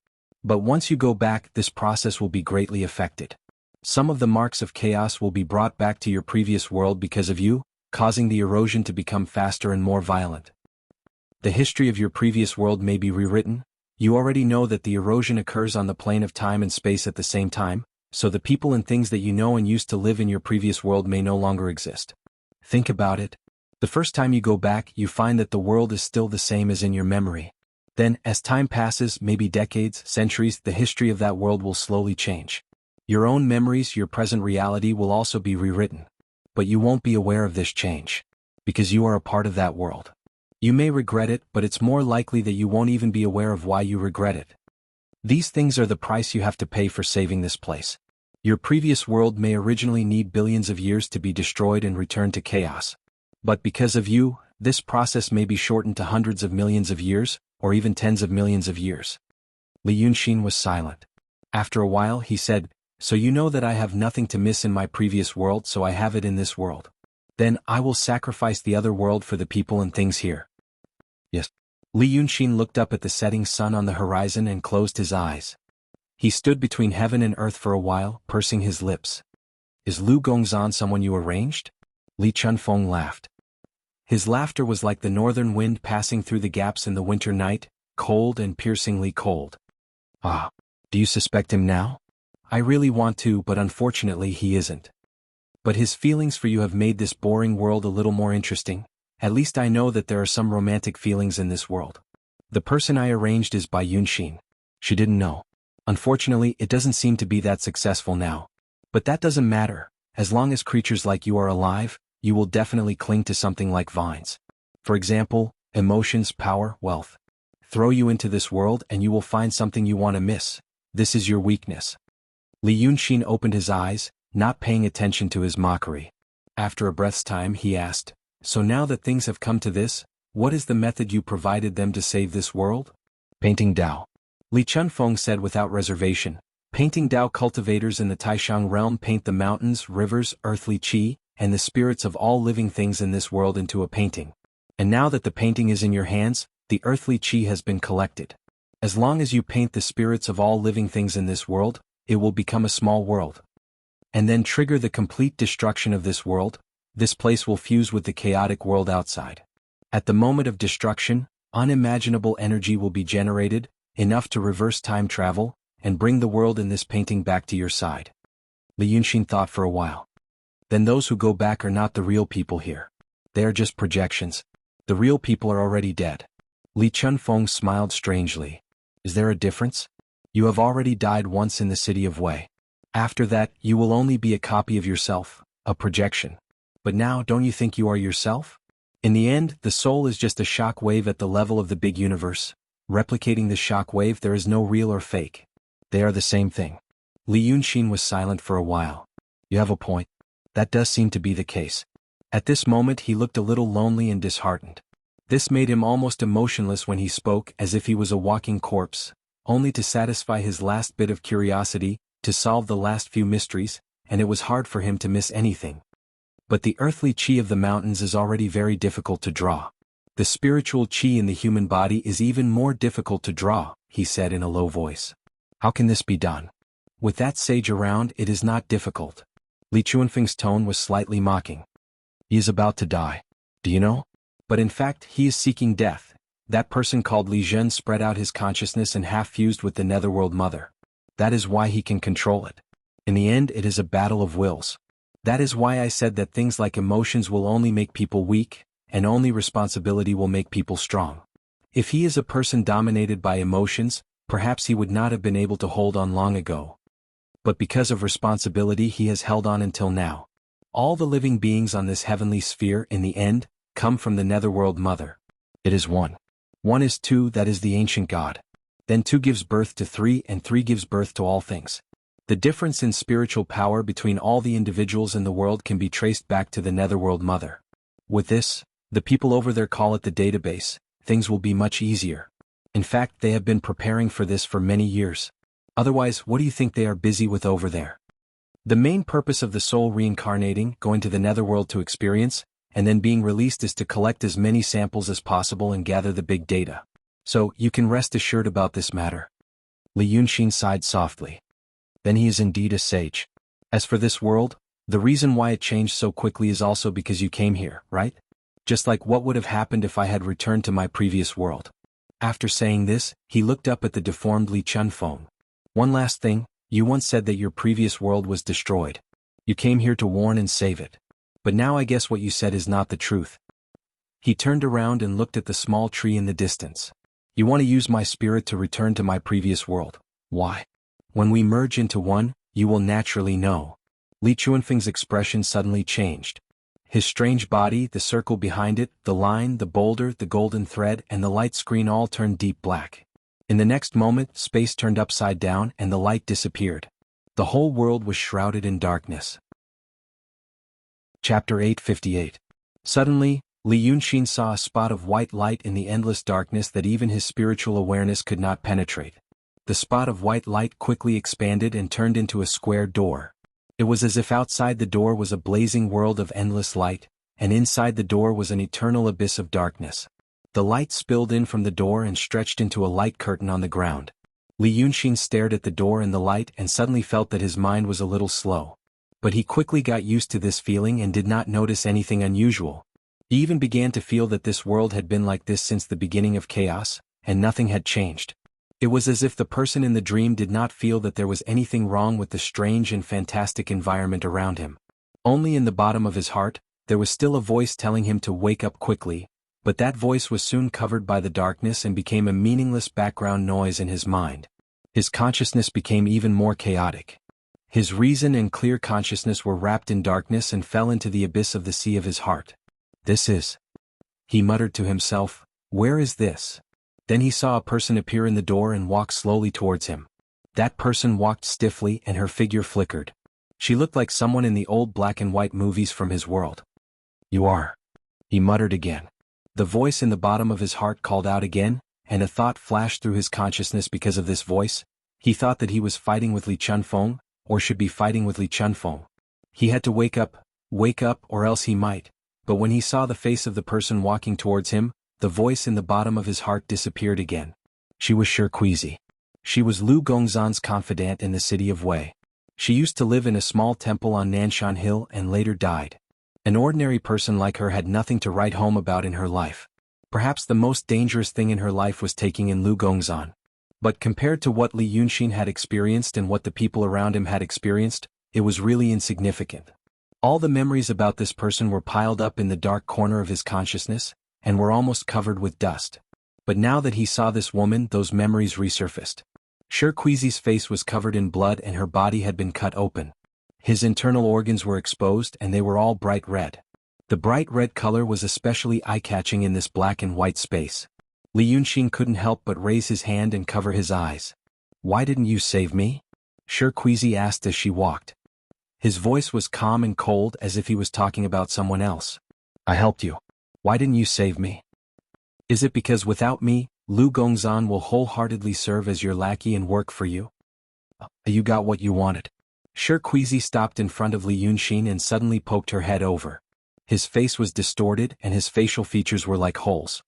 But once you go back, this process will be greatly affected. Some of the marks of chaos will be brought back to your previous world because of you, causing the erosion to become faster and more violent. The history of your previous world may be rewritten. You already know that the erosion occurs on the plane of time and space at the same time, so the people and things that you know and used to live in your previous world may no longer exist. Think about it. The first time you go back, you find that the world is still the same as in your memory. Then, as time passes, maybe decades, centuries, the history of that world will slowly change. Your own memories, your present reality will also be rewritten. But you won't be aware of this change, because you are a part of that world. You may regret it, but it's more likely that you won't even be aware of why you regret it. These things are the price you have to pay for saving this place. Your previous world may originally need billions of years to be destroyed and return to chaos. But because of you, this process may be shortened to hundreds of millions of years, or even tens of millions of years. Li Yunxin was silent. After a while he said, "So you know that I have nothing to miss in my previous world, so I have it in this world. Then I will sacrifice the other world for the people and things here." Yes. Li Yunxin looked up at the setting sun on the horizon and closed his eyes. He stood between heaven and earth for a while, pursing his lips. "Is Lu Gongzan someone you arranged?" Li Chunfeng laughed. His laughter was like the northern wind passing through the gaps in the winter night, cold and piercingly cold. "Ah, do you suspect him now?" "I really want to, but unfortunately he isn't. But his feelings for you have made this boring world a little more interesting. At least I know that there are some romantic feelings in this world. The person I arranged is by Yunxin." She didn't know. "Unfortunately, it doesn't seem to be that successful now. But that doesn't matter. As long as creatures like you are alive, you will definitely cling to something like vines. For example, emotions, power, wealth. Throw you into this world and you will find something you want to miss. This is your weakness." Li Yunxin opened his eyes, not paying attention to his mockery. After a breath's time he asked, "So now that things have come to this, what is the method you provided them to save this world?" "Painting Dao." Li Chunfeng said without reservation. "Painting Dao cultivators in the Taishang realm paint the mountains, rivers, earthly qi, and the spirits of all living things in this world into a painting. And now that the painting is in your hands, the earthly qi has been collected. As long as you paint the spirits of all living things in this world, it will become a small world. And then trigger the complete destruction of this world. This place will fuse with the chaotic world outside. At the moment of destruction, unimaginable energy will be generated, enough to reverse time travel, and bring the world in this painting back to your side." Li Yunxin thought for a while. "Then those who go back are not the real people here. They are just projections. The real people are already dead." Li Chunfeng smiled strangely. "Is there a difference? You have already died once in the city of Wei. After that, you will only be a copy of yourself, a projection. But now, don't you think you are yourself? In the end, the soul is just a shock wave at the level of the big universe. Replicating the shock wave, there is no real or fake. They are the same thing." Li Yunxin was silent for a while. "You have a point. That does seem to be the case." At this moment he looked a little lonely and disheartened. This made him almost emotionless when he spoke, as if he was a walking corpse, only to satisfy his last bit of curiosity, to solve the last few mysteries, and it was hard for him to miss anything. "But the earthly qi of the mountains is already very difficult to draw. The spiritual qi in the human body is even more difficult to draw," he said in a low voice. "How can this be done? With that sage around, it is not difficult." Li Chunfeng's tone was slightly mocking. "He is about to die. Do you know? But in fact, he is seeking death. That person called Li Zhen spread out his consciousness and half-fused with the Netherworld Mother. That is why he can control it. In the end, it is a battle of wills. That is why I said that things like emotions will only make people weak, and only responsibility will make people strong. If he is a person dominated by emotions, perhaps he would not have been able to hold on long ago. But because of responsibility he has held on until now. All the living beings on this heavenly sphere, in the end, come from the Netherworld Mother. It is one. One is two, that is the ancient God. Then two gives birth to three, and three gives birth to all things. The difference in spiritual power between all the individuals in the world can be traced back to the Netherworld Mother. With this, the people over there call it the database, things will be much easier. In fact, they have been preparing for this for many years. Otherwise, what do you think they are busy with over there? The main purpose of the soul reincarnating, going to the Netherworld to experience, and then being released is to collect as many samples as possible and gather the big data. So, you can rest assured about this matter." Li Yunxin sighed softly. "Then he is indeed a sage. As for this world, the reason why it changed so quickly is also because you came here, right? Just like what would have happened if I had returned to my previous world." After saying this, he looked up at the deformed Li Chunfeng. "One last thing, You once said that your previous world was destroyed. You came here to warn and save it. But now I guess what you said is not the truth. He turned around and looked at the small tree in the distance. You want to use my spirit to return to my previous world. Why? When we merge into one, you will naturally know. Li Chuanfeng's expression suddenly changed. His strange body, the circle behind it, the line, the boulder, the golden thread, and the light screen all turned deep black. In the next moment, space turned upside down and the light disappeared. The whole world was shrouded in darkness. Chapter 858. Suddenly, Li Yunxin saw a spot of white light in the endless darkness that even his spiritual awareness could not penetrate. The spot of white light quickly expanded and turned into a square door. It was as if outside the door was a blazing world of endless light, and inside the door was an eternal abyss of darkness. The light spilled in from the door and stretched into a light curtain on the ground. Li Yunxin stared at the door and the light and suddenly felt that his mind was a little slow. But he quickly got used to this feeling and did not notice anything unusual. He even began to feel that this world had been like this since the beginning of chaos, and nothing had changed. It was as if the person in the dream did not feel that there was anything wrong with the strange and fantastic environment around him. Only in the bottom of his heart, there was still a voice telling him to wake up quickly, but that voice was soon covered by the darkness and became a meaningless background noise in his mind. His consciousness became even more chaotic. His reason and clear consciousness were wrapped in darkness and fell into the abyss of the sea of his heart. This is. He muttered to himself, where is this? Then he saw a person appear in the door and walk slowly towards him. That person walked stiffly and her figure flickered. She looked like someone in the old black and white movies from his world. You are. He muttered again. The voice in the bottom of his heart called out again, and a thought flashed through his consciousness because of this voice. He thought that he was fighting with Li Chunfeng, or should be fighting with Li Chunfeng. He had to wake up, or else he might. But when he saw the face of the person walking towards him, the voice in the bottom of his heart disappeared again. She was Shirkuizi. She was Lu Gongzan's confidant in the city of Wei. She used to live in a small temple on Nanshan Hill and later died. An ordinary person like her had nothing to write home about in her life. Perhaps the most dangerous thing in her life was taking in Lu Gongzan. But compared to what Li Yunxin had experienced and what the people around him had experienced, it was really insignificant. All the memories about this person were piled up in the dark corner of his consciousness, and were almost covered with dust. But now that he saw this woman, those memories resurfaced. Shirkuizi's face was covered in blood and her body had been cut open. His internal organs were exposed and they were all bright red. The bright red color was especially eye-catching in this black and white space. Li Yunxin couldn't help but raise his hand and cover his eyes. Why didn't you save me? Shirkuizi asked as she walked. His voice was calm and cold as if he was talking about someone else. I helped you. Why didn't you save me? Is it because without me, Lu Gongzan will wholeheartedly serve as your lackey and work for you? You got what you wanted. Shirkuizi stopped in front of Li Yunxin and suddenly poked her head over. His face was distorted and his facial features were like holes.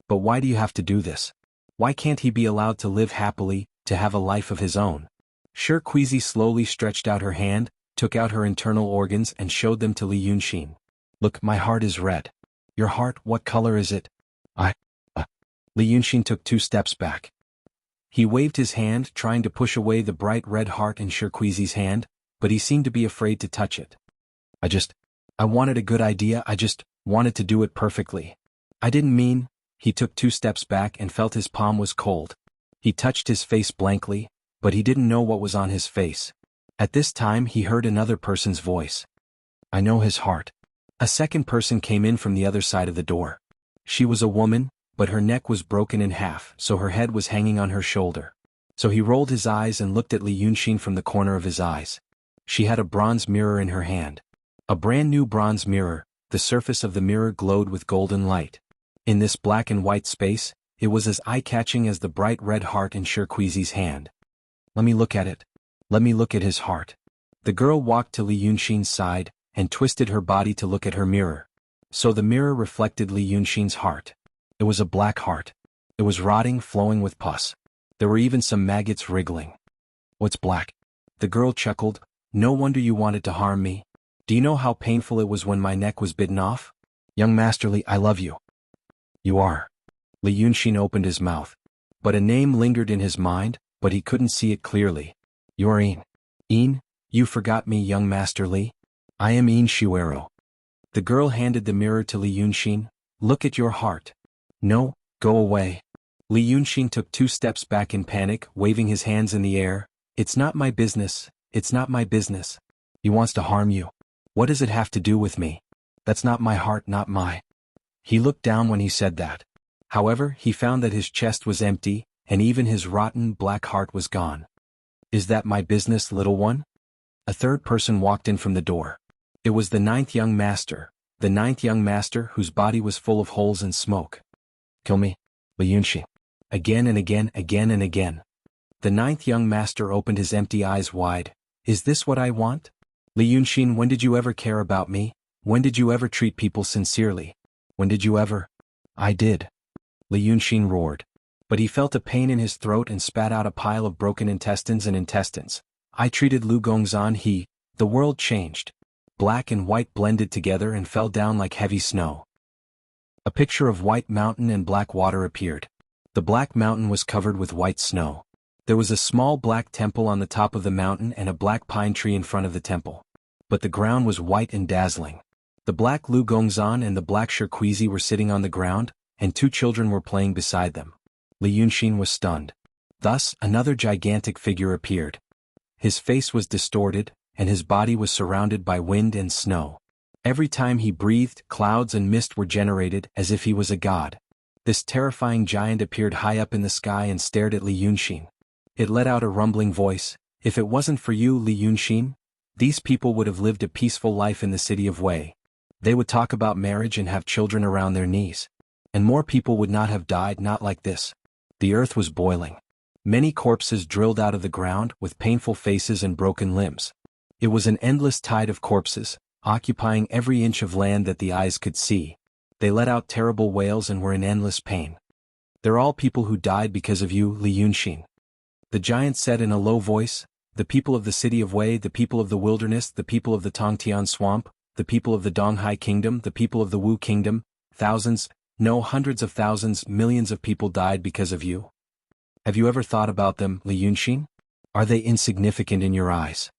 But why do you have to do this? Why can't he be allowed to live happily, to have a life of his own? Shirkuizi slowly stretched out her hand, took out her internal organs and showed them to Li Yunxin. Look, my heart is red. Your heart, what color is it? Li Yunxin took 2 steps back. He waved his hand, trying to push away the bright red heart in Shirkuizi's hand, but he seemed to be afraid to touch it. I wanted a good idea, I just wanted to do it perfectly. I didn't mean. He took 2 steps back and felt his palm was cold. He touched his face blankly, but he didn't know what was on his face. At this time he heard another person's voice. I know his heart. A second person came in from the other side of the door. She was a woman, but her neck was broken in half, so her head was hanging on her shoulder. So he rolled his eyes and looked at Li Yunxin from the corner of his eyes. She had a bronze mirror in her hand. A brand new bronze mirror, the surface of the mirror glowed with golden light. In this black and white space, it was as eye-catching as the bright red heart in Shirkuizi's hand. Let me look at it. Let me look at his heart. The girl walked to Li Yunxin's side, and twisted her body to look at her mirror. So the mirror reflected Li Yunxin's heart. It was a black heart. It was rotting, flowing with pus. There were even some maggots wriggling. What's black? The girl chuckled. No wonder you wanted to harm me. Do you know how painful it was when my neck was bitten off? Young Master Li, I love you. You are. Li Yunxin opened his mouth. But a name lingered in his mind, but he couldn't see it clearly. You're Een. Een, you forgot me, young Master Li? I am Een Shuero. The girl handed the mirror to Li Yunxin. Look at your heart. No, go away. Li Yunxin took 2 steps back in panic, waving his hands in the air. It's not my business, it's not my business. He wants to harm you. What does it have to do with me? That's not my heart, not my. He looked down when he said that. However, he found that his chest was empty, and even his rotten black heart was gone. Is that my business, little one? A third person walked in from the door. It was the 9th young master, the 9th young master whose body was full of holes and smoke. Kill me, Li Yunxin. Again and again, again and again. The 9th young master opened his empty eyes wide. Is this what I want? Li Yunxin, when did you ever care about me? When did you ever treat people sincerely? When did you ever? I did. Li Yunxin roared. But he felt a pain in his throat and spat out a pile of broken intestines and intestines. I treated Lu Gongzan. The world changed. Black and white blended together and fell down like heavy snow. A picture of white mountain and black water appeared. The black mountain was covered with white snow. There was a small black temple on the top of the mountain and a black pine tree in front of the temple. But the ground was white and dazzling. The black Lu Gongzan and the black Shirkuizi were sitting on the ground, and 2 children were playing beside them. Li Yunxin was stunned. Thus, another gigantic figure appeared. His face was distorted, and his body was surrounded by wind and snow. Every time he breathed, clouds and mist were generated as if he was a god. This terrifying giant appeared high up in the sky and stared at Li Yunxin. It let out a rumbling voice. If it wasn't for you, Li Yunxin, these people would have lived a peaceful life in the city of Wei. They would talk about marriage and have children around their knees. And more people would not have died, not like this. The earth was boiling. Many corpses drilled out of the ground with painful faces and broken limbs. It was an endless tide of corpses, occupying every inch of land that the eyes could see. They let out terrible wails and were in endless pain. They're all people who died because of you, Li Yunxin. The giant said in a low voice, the people of the city of Wei, the people of the wilderness, the people of the Tongtian swamp, the people of the Donghai kingdom, the people of the Wu kingdom, thousands, no hundreds of thousands, millions of people died because of you. Have you ever thought about them, Li Yunxin? Are they insignificant in your eyes?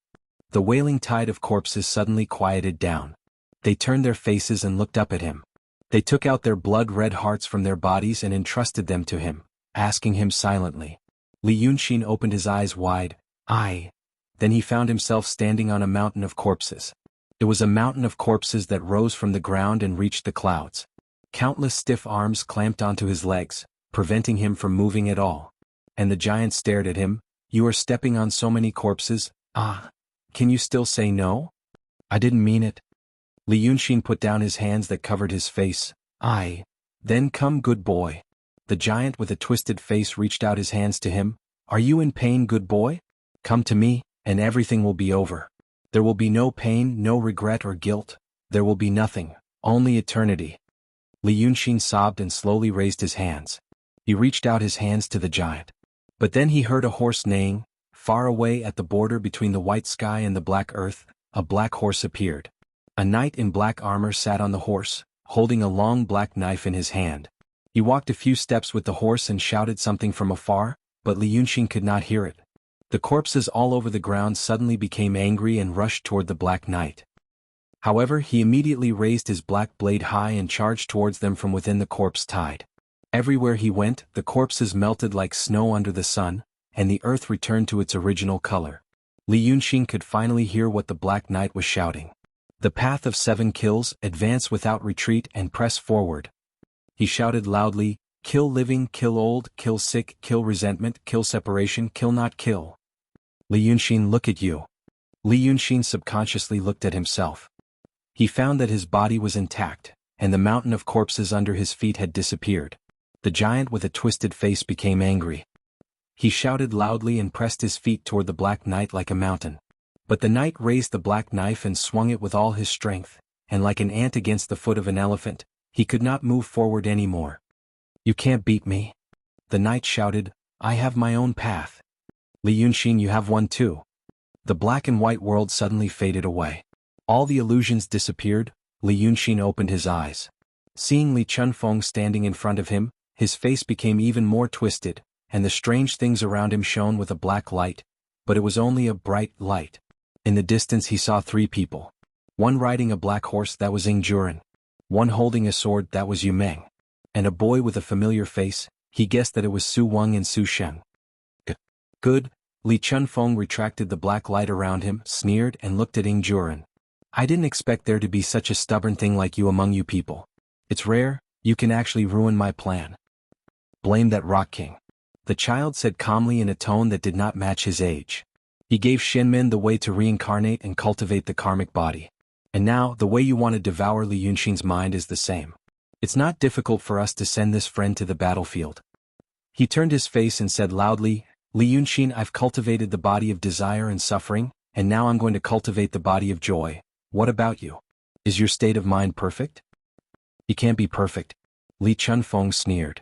The wailing tide of corpses suddenly quieted down. They turned their faces and looked up at him. They took out their blood-red hearts from their bodies and entrusted them to him, asking him silently. Li Yunxin opened his eyes wide. Then he found himself standing on a mountain of corpses. It was a mountain of corpses that rose from the ground and reached the clouds. Countless stiff arms clamped onto his legs, preventing him from moving at all. And the giant stared at him. You are stepping on so many corpses. Can you still say no? I didn't mean it. Li Yunxin put down his hands that covered his face. Then come, good boy. The giant with a twisted face reached out his hands to him. Are you in pain, good boy? Come to me, and everything will be over. There will be no pain, no regret or guilt. There will be nothing, only eternity. Li Yunxin sobbed and slowly raised his hands. He reached out his hands to the giant. But then he heard a horse neighing. Far away at the border between the white sky and the black earth, a black horse appeared. A knight in black armor sat on the horse, holding a long black knife in his hand. He walked a few steps with the horse and shouted something from afar, but Li Yunxin could not hear it. The corpses all over the ground suddenly became angry and rushed toward the black knight. However, he immediately raised his black blade high and charged towards them from within the corpse tide. Everywhere he went, the corpses melted like snow under the sun, and the earth returned to its original color. Li Yunxin could finally hear what the Black Knight was shouting. The path of 7 kills, advance without retreat and press forward. He shouted loudly, kill living, kill old, kill sick, kill resentment, kill separation, kill not kill. Li Yunxin, look at you. Li Yunxin subconsciously looked at himself. He found that his body was intact, and the mountain of corpses under his feet had disappeared. The giant with a twisted face became angry. He shouted loudly and pressed his feet toward the Black Knight like a mountain. But the knight raised the black knife and swung it with all his strength, and like an ant against the foot of an elephant, he could not move forward anymore. You can't beat me. The knight shouted, I have my own path. Li Yunxin, you have one too. The black and white world suddenly faded away. All the illusions disappeared. Li Yunxin opened his eyes. Seeing Li Chunfeng standing in front of him, his face became even more twisted, and the strange things around him shone with a black light. but it was only a bright light. In the distance he saw 3 people. One riding a black horse, that was Ingjuren. One holding a sword, that was Yu Meng. And a boy with a familiar face. He guessed that it was Su Weng and Su Sheng. Good. Li Chunfeng retracted the black light around him, sneered, and looked at Ingjuren. I didn't expect there to be such a stubborn thing like you among you people. It's rare, you can actually ruin my plan. Blame that Rock King. The child said calmly in a tone that did not match his age. He gave Shinmin the way to reincarnate and cultivate the karmic body. And now, the way you want to devour Li Yunxin's mind is the same. It's not difficult for us to send this friend to the battlefield. He turned his face and said loudly, Li Yunxin, I've cultivated the body of desire and suffering, and now I'm going to cultivate the body of joy. What about you? Is your state of mind perfect? He can't be perfect. Li Chunfeng sneered.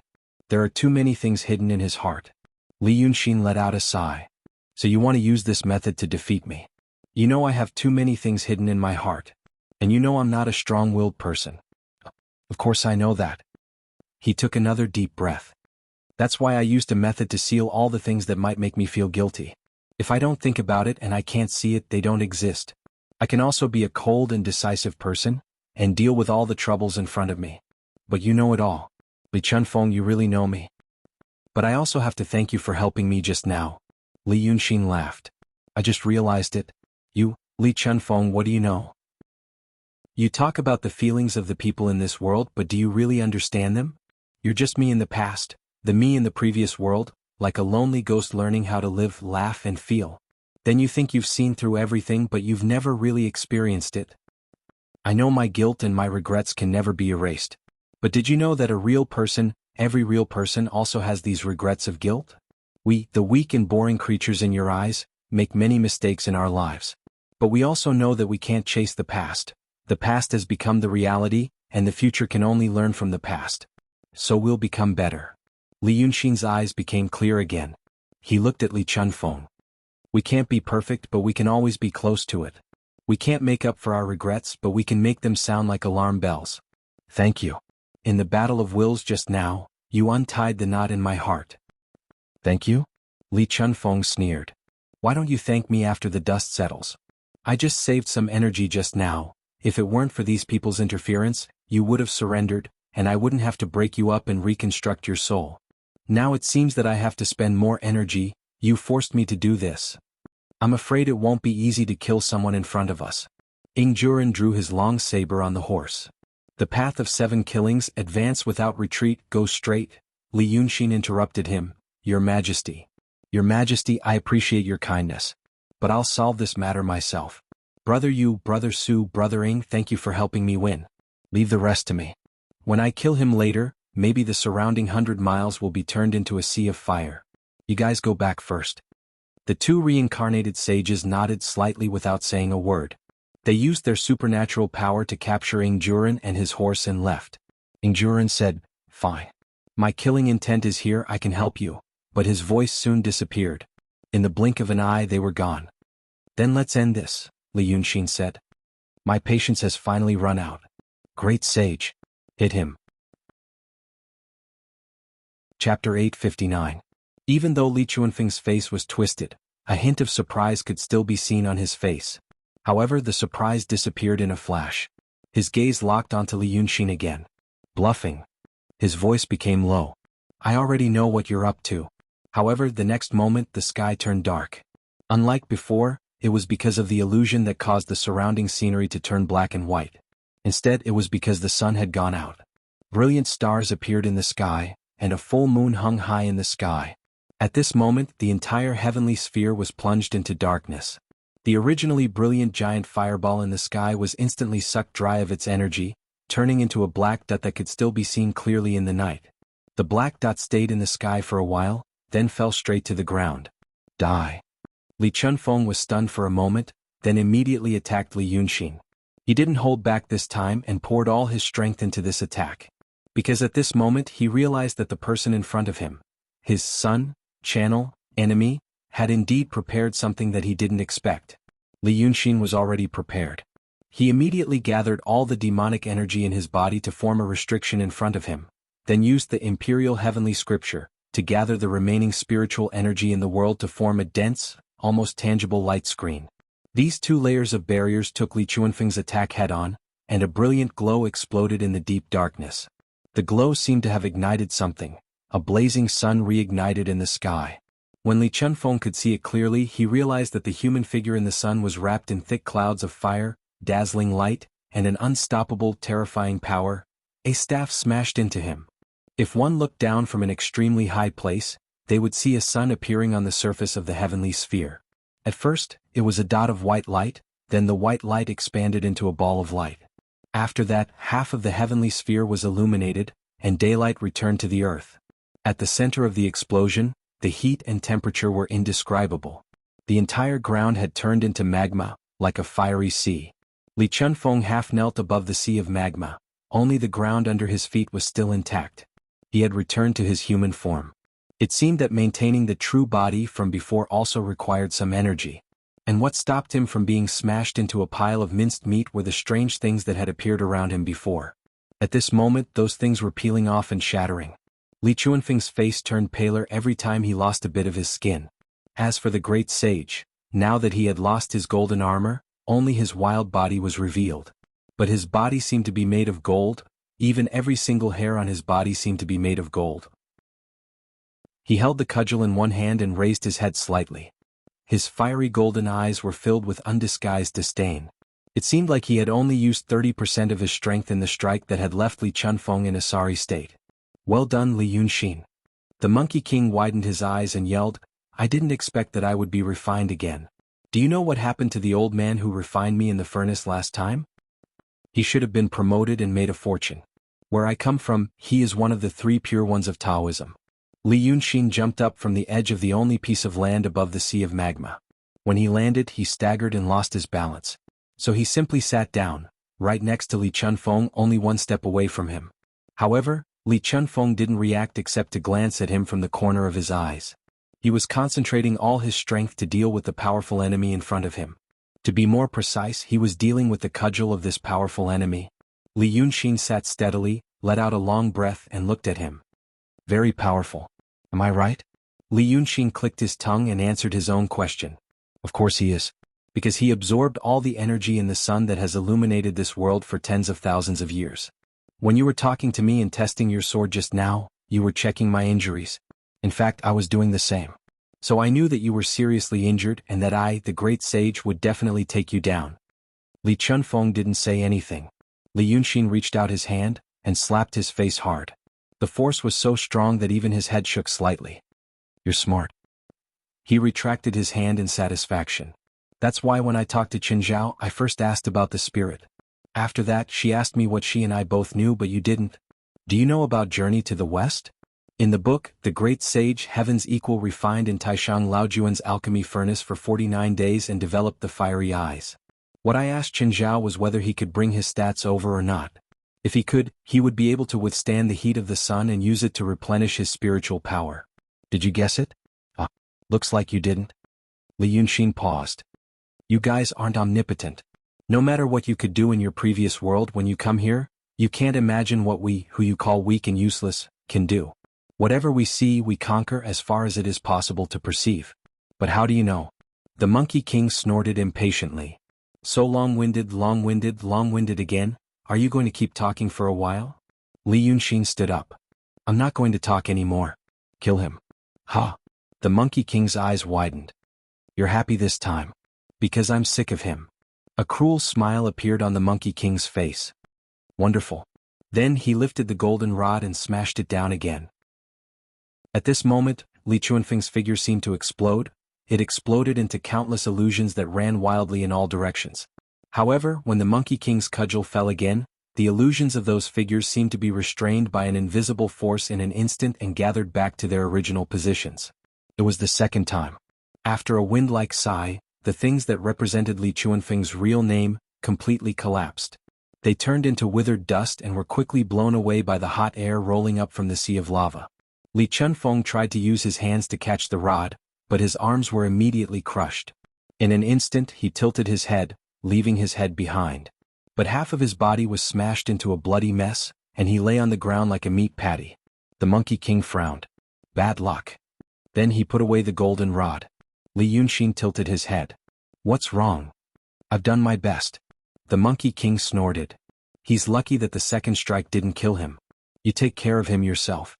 There are too many things hidden in his heart. Li Yunxin let out a sigh. So you want to use this method to defeat me? You know I have too many things hidden in my heart. And you know I'm not a strong-willed person. Of course I know that. He took another deep breath. That's why I used a method to seal all the things that might make me feel guilty. If I don't think about it and I can't see it, they don't exist. I can also be a cold and decisive person, and deal with all the troubles in front of me. But you know it all. Li Chunfeng, you really know me. But I also have to thank you for helping me just now. Li Yunxin laughed. I just realized it. You, Li Chunfeng, what do you know? You talk about the feelings of the people in this world, but do you really understand them? You're just me in the past, the me in the previous world, like a lonely ghost learning how to live, laugh, and feel. Then you think you've seen through everything, but you've never really experienced it. I know my guilt and my regrets can never be erased. But did you know that a real person, every real person also has these regrets of guilt? We, the weak and boring creatures in your eyes, make many mistakes in our lives. But we also know that we can't chase the past. The past has become the reality, and the future can only learn from the past. So we'll become better. Li Yunxin's eyes became clear again. He looked at Li Chunfeng. We can't be perfect, but we can always be close to it. We can't make up for our regrets, but we can make them sound like alarm bells. Thank you. In the battle of wills just now, you untied the knot in my heart. Thank you? Li Chunfeng sneered. Why don't you thank me after the dust settles? I just saved some energy just now. If it weren't for these people's interference, you would have surrendered, and I wouldn't have to break you up and reconstruct your soul. Now it seems that I have to spend more energy. You forced me to do this. I'm afraid it won't be easy to kill someone in front of us. Ingjuren drew his long saber on the horse. The path of 7 killings, advance without retreat, go straight. Li Yunxin interrupted him. Your Majesty. Your Majesty, I appreciate your kindness. But I'll solve this matter myself. Brother Yu, Brother Su, Brother Ing, thank you for helping me win. Leave the rest to me. When I kill him later, maybe the surrounding 100 miles will be turned into a sea of fire. You guys go back first. The 2 reincarnated sages nodded slightly without saying a word. They used their supernatural power to capture Ingjuren and his horse and left. Ingjuren said, Fine. My killing intent is here, I can help you. But his voice soon disappeared. In the blink of an eye they were gone. Then let's end this, Li Yunxin said. My patience has finally run out. Great sage. Hit him. Chapter 859. Even though Li Chunfeng's face was twisted, a hint of surprise could still be seen on his face. However, the surprise disappeared in a flash. His gaze locked onto Li Yunxin again. Bluffing. His voice became low. I already know what you're up to. However, the next moment the sky turned dark. Unlike before, it was because of the illusion that caused the surrounding scenery to turn black and white. Instead, it was because the sun had gone out. Brilliant stars appeared in the sky, and a full moon hung high in the sky. At this moment, the entire heavenly sphere was plunged into darkness. The originally brilliant giant fireball in the sky was instantly sucked dry of its energy, turning into a black dot that could still be seen clearly in the night. The black dot stayed in the sky for a while, then fell straight to the ground. Die. Li Chunfeng was stunned for a moment, then immediately attacked Li Yunxin. He didn't hold back this time and poured all his strength into this attack. Because at this moment he realized that the person in front of him, his son, channel, enemy, had indeed prepared something that he didn't expect. Li Yunxin was already prepared. He immediately gathered all the demonic energy in his body to form a restriction in front of him, then used the imperial heavenly scripture to gather the remaining spiritual energy in the world to form a dense, almost tangible light screen. These two layers of barriers took Li Chuanfeng's attack head-on, and a brilliant glow exploded in the deep darkness. The glow seemed to have ignited something. A blazing sun reignited in the sky. When Li Chunfeng could see it clearly, he realized that the human figure in the sun was wrapped in thick clouds of fire, dazzling light, and an unstoppable, terrifying power. A staff smashed into him. If one looked down from an extremely high place, they would see a sun appearing on the surface of the heavenly sphere. At first, it was a dot of white light, then the white light expanded into a ball of light. After that, half of the heavenly sphere was illuminated, and daylight returned to the earth. At the center of the explosion, the heat and temperature were indescribable. The entire ground had turned into magma, like a fiery sea. Li Chunfeng half knelt above the sea of magma. Only the ground under his feet was still intact. He had returned to his human form. It seemed that maintaining the true body from before also required some energy. And what stopped him from being smashed into a pile of minced meat were the strange things that had appeared around him before. At this moment, those things were peeling off and shattering. Li Chuanfeng's face turned paler every time he lost a bit of his skin. As for the great sage, now that he had lost his golden armor, only his wild body was revealed. But his body seemed to be made of gold, even every single hair on his body seemed to be made of gold. He held the cudgel in one hand and raised his head slightly. His fiery golden eyes were filled with undisguised disdain. It seemed like he had only used 30% of his strength in the strike that had left Li Chunfeng in a sorry state. Well done, Li Yunxin. The Monkey King widened his eyes and yelled, I didn't expect that I would be refined again. Do you know what happened to the old man who refined me in the furnace last time? He should have been promoted and made a fortune. Where I come from, he is one of the 3 pure ones of Taoism. Li Yunxin jumped up from the edge of the only piece of land above the sea of magma. When he landed, he staggered and lost his balance. So he simply sat down, right next to Li Chunfeng, only 1 step away from him. However, Li Chunfeng didn't react except to glance at him from the corner of his eyes. He was concentrating all his strength to deal with the powerful enemy in front of him. To be more precise, he was dealing with the cudgel of this powerful enemy. Li Yunxin sat steadily, let out a long breath and looked at him. Very powerful. Am I right? Li Yunxin clicked his tongue and answered his own question. Of course he is. Because he absorbed all the energy in the sun that has illuminated this world for tens of thousands of years. When you were talking to me and testing your sword just now, you were checking my injuries. In fact, I was doing the same. So I knew that you were seriously injured and that I, the great sage, would definitely take you down. Li Chunfeng didn't say anything. Li Yunxin reached out his hand and slapped his face hard. The force was so strong that even his head shook slightly. You're smart. He retracted his hand in satisfaction. That's why when I talked to Qinzhao, I first asked about the spirit. After that, she asked me what she and I both knew but you didn't. Do you know about Journey to the West? In the book, the great sage Heaven's Equal refined in Taishang Laojuan's alchemy furnace for 49 days and developed the fiery eyes. What I asked Qinzhao was whether he could bring his stats over or not. If he could, he would be able to withstand the heat of the sun and use it to replenish his spiritual power. Did you guess it? Looks like you didn't. Li Yunxin paused. You guys aren't omnipotent. No matter what you could do in your previous world, when you come here, you can't imagine what we, who you call weak and useless, can do. Whatever we see, we conquer as far as it is possible to perceive. But how do you know? The Monkey King snorted impatiently. So long-winded, long-winded, long-winded again? Are you going to keep talking for a while? Li Yunxin stood up. I'm not going to talk anymore. Kill him. Ha! The Monkey King's eyes widened. You're happy this time. Because I'm sick of him. A cruel smile appeared on the Monkey King's face. Wonderful. Then he lifted the golden rod and smashed it down again. At this moment, Li Chuanfeng's figure seemed to explode. It exploded into countless illusions that ran wildly in all directions. However, when the Monkey King's cudgel fell again, the illusions of those figures seemed to be restrained by an invisible force in an instant and gathered back to their original positions. It was the second time. After a wind-like sigh, the things that represented Li Chuanfeng's real name completely collapsed. They turned into withered dust and were quickly blown away by the hot air rolling up from the sea of lava. Li Chunfeng tried to use his hands to catch the rod, but his arms were immediately crushed. In an instant he tilted his head, leaving his head behind. But half of his body was smashed into a bloody mess, and he lay on the ground like a meat patty. The Monkey King frowned. Bad luck. Then he put away the golden rod. Li Yunxin tilted his head. What's wrong? I've done my best. The Monkey King snorted. He's lucky that the second strike didn't kill him. You take care of him yourself.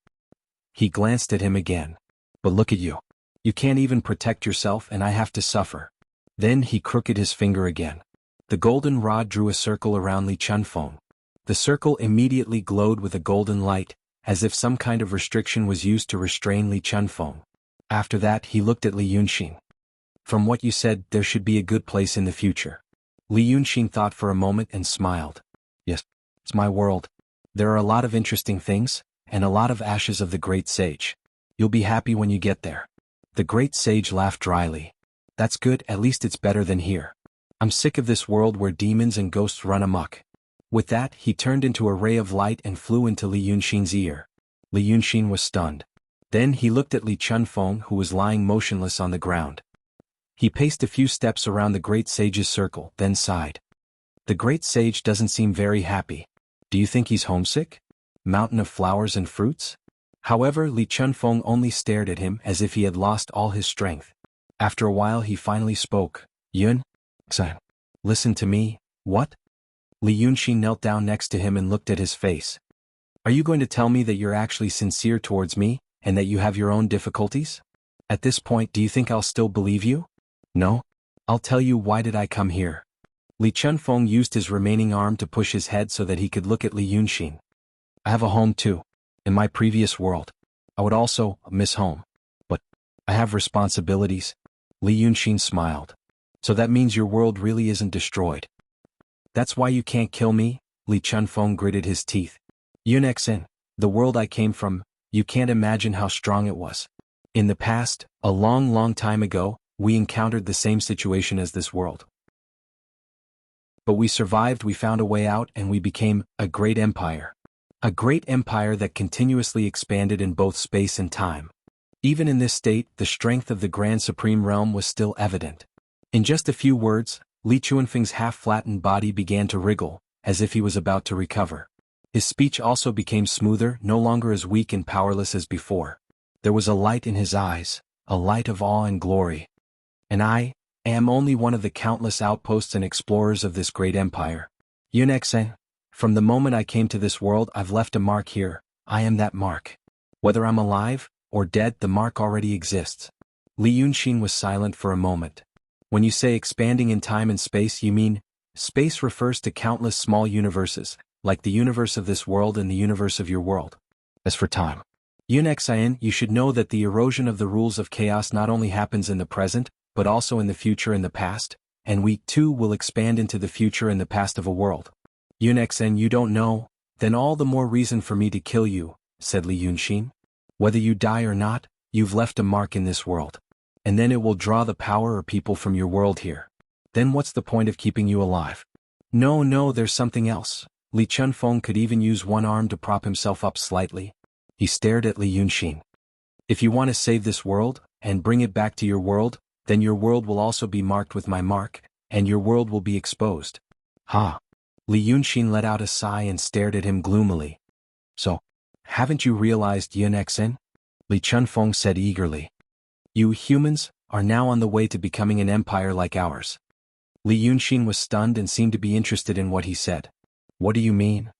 He glanced at him again. But look at you. You can't even protect yourself and I have to suffer. Then he crooked his finger again. The golden rod drew a circle around Li Chunfeng. The circle immediately glowed with a golden light, as if some kind of restriction was used to restrain Li Chunfeng. After that he looked at Li Yunxin. From what you said, there should be a good place in the future. Li Yunxin thought for a moment and smiled. Yes, it's my world. There are a lot of interesting things, and a lot of ashes of the great sage. You'll be happy when you get there. The great sage laughed dryly. That's good, at least it's better than here. I'm sick of this world where demons and ghosts run amok. With that, he turned into a ray of light and flew into Li Yunxin's ear. Li Yunxin was stunned. Then he looked at Li Chunfeng, who was lying motionless on the ground. He paced a few steps around the great sage's circle, then sighed. The great sage doesn't seem very happy. Do you think he's homesick? Mountain of flowers and fruits? However, Li Chunfeng only stared at him as if he had lost all his strength. After a while he finally spoke. Yun? Son. Listen to me, what? Li Yunxin knelt down next to him and looked at his face. Are you going to tell me that you're actually sincere towards me, and that you have your own difficulties? At this point, do you think I'll still believe you? No? I'll tell you why did I come here. Li Chunfeng used his remaining arm to push his head so that he could look at Li Yunxin. I have a home too. In my previous world. I would also miss home. But I have responsibilities. Li Yunxin smiled. So that means your world really isn't destroyed. That's why you can't kill me? Li Chunfeng gritted his teeth. Yunexin, the world I came from, you can't imagine how strong it was. In the past, a long time ago, we encountered the same situation as this world. But we survived, we found a way out, and we became a great empire. A great empire that continuously expanded in both space and time. Even in this state, the strength of the Grand Supreme Realm was still evident. In just a few words, Li Chunfeng's half-flattened body began to wriggle, as if he was about to recover. His speech also became smoother, no longer as weak and powerless as before. There was a light in his eyes, a light of awe and glory. And I am only one of the countless outposts and explorers of this great empire. Yunexen, from the moment I came to this world I've left a mark here, I am that mark. Whether I'm alive or dead, the mark already exists. Li Yunxin was silent for a moment. When you say expanding in time and space, you mean, space refers to countless small universes, like the universe of this world and the universe of your world. As for time, Yunexin, you should know that the erosion of the rules of chaos not only happens in the present, but also in the future and the past, and we, too, will expand into the future and the past of a world. Yunexin, you don't know? Then all the more reason for me to kill you, said Li Yunxin. Whether you die or not, you've left a mark in this world. And then it will draw the power or people from your world here. Then what's the point of keeping you alive? No, there's something else. Li Chunfeng could even use one arm to prop himself up slightly. He stared at Li Yunxin. If you want to save this world, and bring it back to your world, then your world will also be marked with my mark, and your world will be exposed. Ha! Li Yunxin let out a sigh and stared at him gloomily. So, haven't you realized, Yunexin? Li Chunfeng said eagerly. You humans are now on the way to becoming an empire like ours. Li Yunxin was stunned and seemed to be interested in what he said. What do you mean?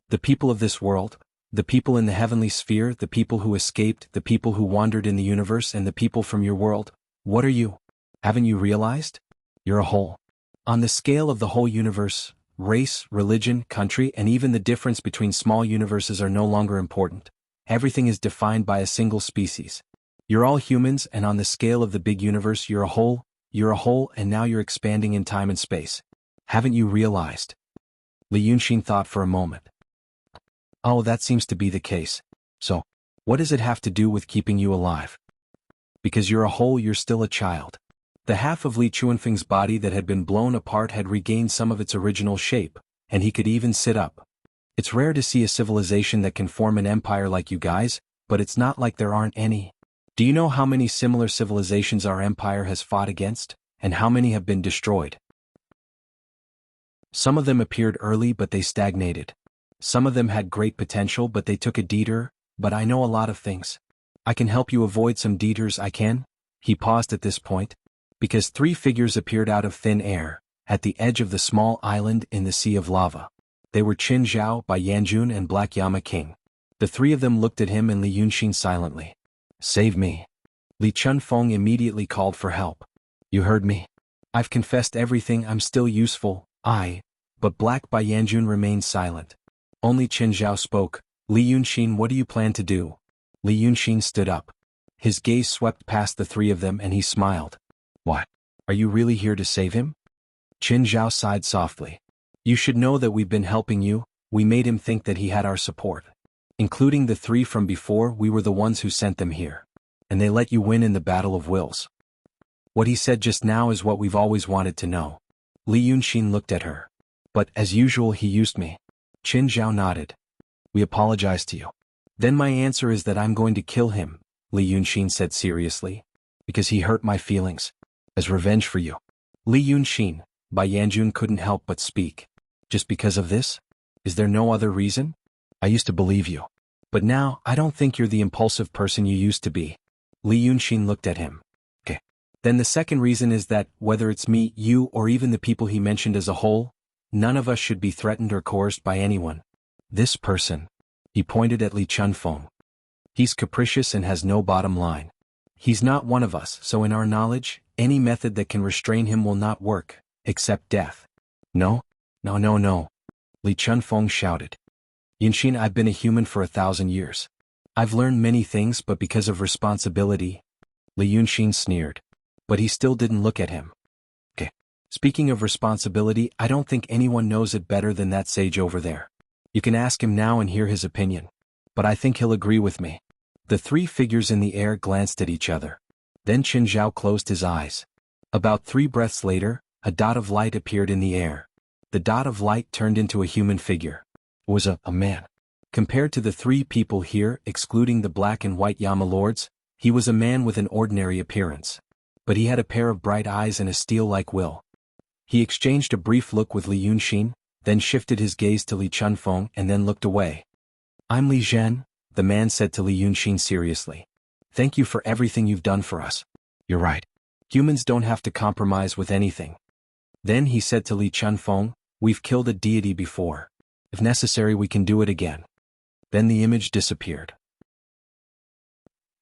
The people of this world, the people in the heavenly sphere, the people who escaped, the people who wandered in the universe, and the people from your world, what are you? Haven't you realized? You're a whole. On the scale of the whole universe, race, religion, country, and even the difference between small universes are no longer important. Everything is defined by a single species. You're all humans, and on the scale of the big universe, you're a whole, and now you're expanding in time and space. Haven't you realized? Li Yunxin thought for a moment. Oh, that seems to be the case. So, what does it have to do with keeping you alive? Because you're a whole, you're still a child. The half of Li Chunfeng's body that had been blown apart had regained some of its original shape, and he could even sit up. It's rare to see a civilization that can form an empire like you guys, but it's not like there aren't any. Do you know how many similar civilizations our empire has fought against, and how many have been destroyed? Some of them appeared early but they stagnated. Some of them had great potential but they took a detour, but I know a lot of things. I can help you avoid some detours, I can? He paused at this point, because three figures appeared out of thin air, at the edge of the small island in the sea of lava. They were Qin Zhao, Bai Yanjun and Black Yama King. The three of them looked at him and Li Yunxin silently. "Save me." Li Chunfeng immediately called for help. "You heard me. I've confessed everything, I'm still useful, But Black Bai Yanjun remained silent. Only Qin Zhao spoke. "Li Yunxin, what do you plan to do?" Li Yunxin stood up. His gaze swept past the three of them and he smiled. "What? Are you really here to save him?" Qin Zhao sighed softly. "You should know that we've been helping you. We made him think that he had our support. Including the three from before, we were the ones who sent them here. And they let you win in the Battle of Wills. What he said just now is what we've always wanted to know." Li Yunxin looked at her. "But, as usual, he used me." Qin Zhao nodded. "We apologize to you." "Then my answer is that I'm going to kill him," Li Yunxin said seriously. "Because he hurt my feelings. As revenge for you." Li Yunxin, Bai Yanjun couldn't help but speak. "Just because of this? Is there no other reason? I used to believe you. But now, I don't think you're the impulsive person you used to be." Li Yunxin looked at him. "Okay. Then the second reason is that, whether it's me, you, or even the people he mentioned as a whole, none of us should be threatened or coerced by anyone. This person," he pointed at Li Chunfeng. "He's capricious and has no bottom line. He's not one of us, so in our knowledge, any method that can restrain him will not work, except death." "No? No. Li Chunfeng shouted. "Yunxin, I've been a human for 1,000 years. I've learned many things, but because of responsibility." Li Yunxin sneered. But he still didn't look at him. "Okay. Speaking of responsibility, I don't think anyone knows it better than that sage over there. You can ask him now and hear his opinion. But I think he'll agree with me." The three figures in the air glanced at each other. Then Qin Zhao closed his eyes. About 3 breaths later, a dot of light appeared in the air. The dot of light turned into a human figure. It was a man. Compared to the three people here, excluding the black and white Yama lords, he was a man with an ordinary appearance. But he had a pair of bright eyes and a steel-like will. He exchanged a brief look with Li Yunxin, then shifted his gaze to Li Chunfeng and then looked away. "I'm Li Zhen," the man said to Li Yunxin seriously. "Thank you for everything you've done for us. You're right. Humans don't have to compromise with anything." Then he said to Li Chunfeng, "We've killed a deity before. If necessary, we can do it again." Then the image disappeared.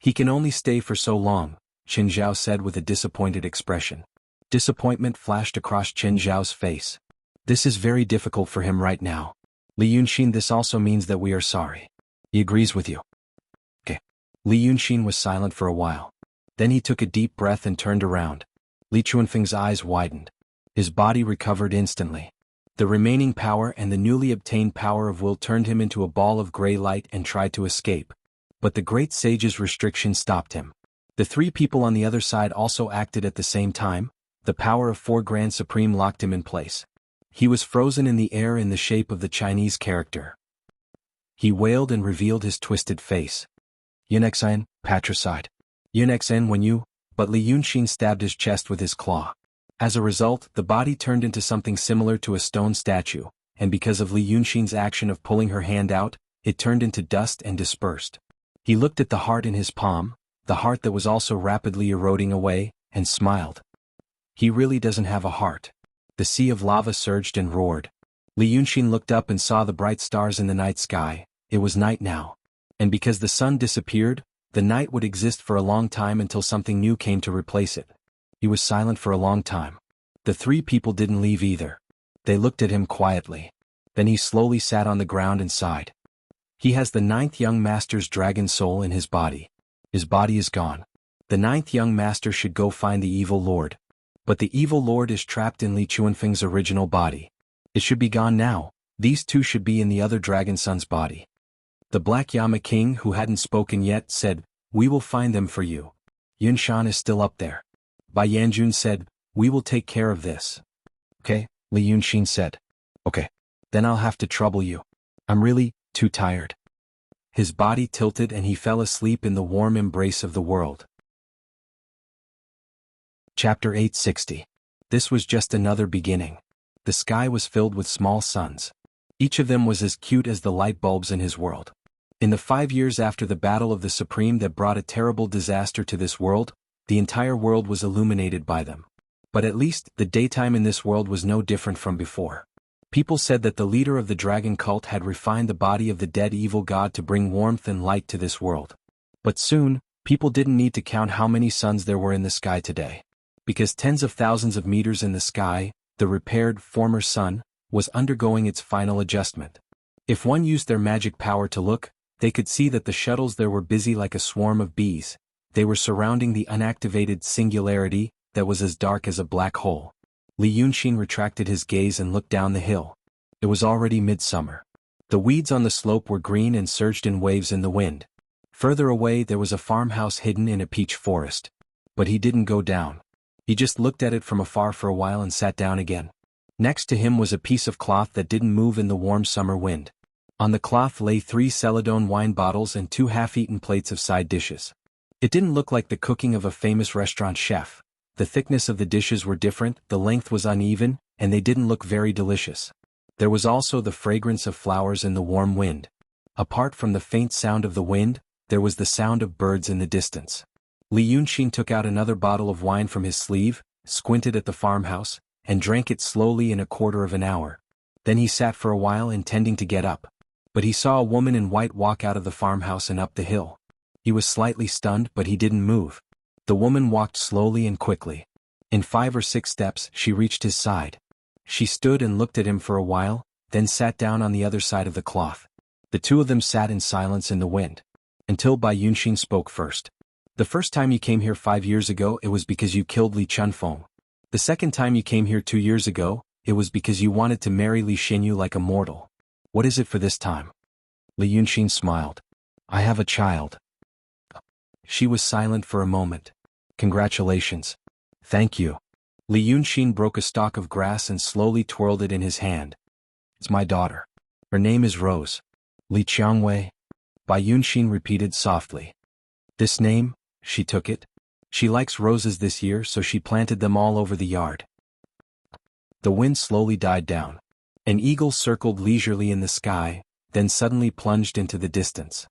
"He can only stay for so long," Qin Zhao said with a disappointed expression. Disappointment flashed across Qin Zhao's face. "This is very difficult for him right now. Li Yunxin, this also means that we are sorry. He agrees with you." "Okay." Li Yunxin was silent for a while. Then he took a deep breath and turned around. Li Chunfeng's eyes widened. His body recovered instantly. The remaining power and the newly obtained power of will turned him into a ball of gray light and tried to escape. But the great sage's restriction stopped him. The three people on the other side also acted at the same time. The power of 4 Grand Supreme locked him in place. He was frozen in the air in the shape of the Chinese character. He wailed and revealed his twisted face. "Yunexin, patricide. Yunexin, when you..." But Li Yunxin stabbed his chest with his claw. As a result, the body turned into something similar to a stone statue, and because of Li Yunxin's action of pulling her hand out, it turned into dust and dispersed. He looked at the heart in his palm, the heart that was also rapidly eroding away, and smiled. He really doesn't have a heart. The sea of lava surged and roared. Li Yunxin looked up and saw the bright stars in the night sky. It was night now. And because the sun disappeared, the night would exist for a long time until something new came to replace it. He was silent for a long time. The three people didn't leave either. They looked at him quietly. Then he slowly sat on the ground and sighed. He has the 9th young master's dragon soul in his body. His body is gone. The 9th young master should go find the evil lord. But the evil lord is trapped in Li Chunfeng's original body. It should be gone now. These two should be in the other dragon son's body. The Black Yama King, who hadn't spoken yet, said, "We will find them for you. Yunshan is still up there." Bai Yanjun said, "We will take care of this." "Okay," Li Yunxin said. "Okay. Then I'll have to trouble you. I'm really too tired." His body tilted and he fell asleep in the warm embrace of the world. Chapter 860. This was just another beginning. The sky was filled with small suns. Each of them was as cute as the light bulbs in his world. In the 5 years after the battle of the Supreme that brought a terrible disaster to this world, The entire world was illuminated by them. But at least, the daytime in this world was no different from before. People said that the leader of the dragon cult had refined the body of the dead evil god to bring warmth and light to this world. But soon, people didn't need to count how many suns there were in the sky today. Because tens of thousands of meters in the sky, the repaired, former sun, was undergoing its final adjustment. If one used their magic power to look, they could see that the shuttles there were busy like a swarm of bees. They were surrounding the unactivated singularity that was as dark as a black hole. Li Yunxin retracted his gaze and looked down the hill. It was already midsummer. The weeds on the slope were green and surged in waves in the wind. Further away there was a farmhouse hidden in a peach forest. But he didn't go down. He just looked at it from afar for a while and sat down again. Next to him was a piece of cloth that didn't move in the warm summer wind. On the cloth lay 3 Celadon wine bottles and 2 half-eaten plates of side dishes. It didn't look like the cooking of a famous restaurant chef. The thickness of the dishes were different, the length was uneven, and they didn't look very delicious. There was also the fragrance of flowers in the warm wind. Apart from the faint sound of the wind, there was the sound of birds in the distance. Li Yunxin took out another bottle of wine from his sleeve, squinted at the farmhouse, and drank it slowly in a quarter of an hour. Then he sat for a while intending to get up. But he saw a woman in white walk out of the farmhouse and up the hill. He was slightly stunned, but he didn't move. The woman walked slowly and quickly. In 5 or 6 steps, she reached his side. She stood and looked at him for a while, then sat down on the other side of the cloth. The two of them sat in silence in the wind. Until Bai Yunxin spoke first. The first time you came here 5 years ago, it was because you killed Li Chunfeng. The second time you came here 2 years ago, it was because you wanted to marry Li Xinyu like a mortal. What is it for this time? Li Yunxin smiled. I have a child. She was silent for a moment. Congratulations. Thank you. Li Yunxin broke a stalk of grass and slowly twirled it in his hand. It's my daughter. Her name is Rose. Li Qiangwei. Bai Yunxin repeated softly. This name, she took it. She likes roses this year, so she planted them all over the yard. The wind slowly died down. An eagle circled leisurely in the sky, then suddenly plunged into the distance.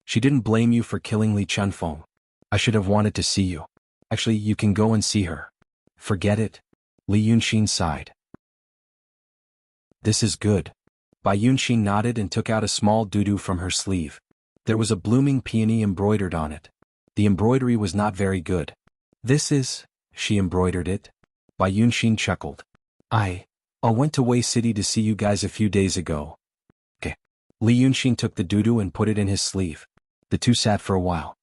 She didn't blame you for killing Li Chunfeng. I should have wanted to see you. Actually, you can go and see her. Forget it. Li Yunxin sighed. This is good. Bai Yunxin nodded and took out a small doodoo from her sleeve. There was a blooming peony embroidered on it. The embroidery was not very good. This is, she embroidered it. Bai Yunxin chuckled. I went to Wei City to see you guys a few days ago. Okay. Li Yunxin took the doodoo and put it in his sleeve. The two sat for a while.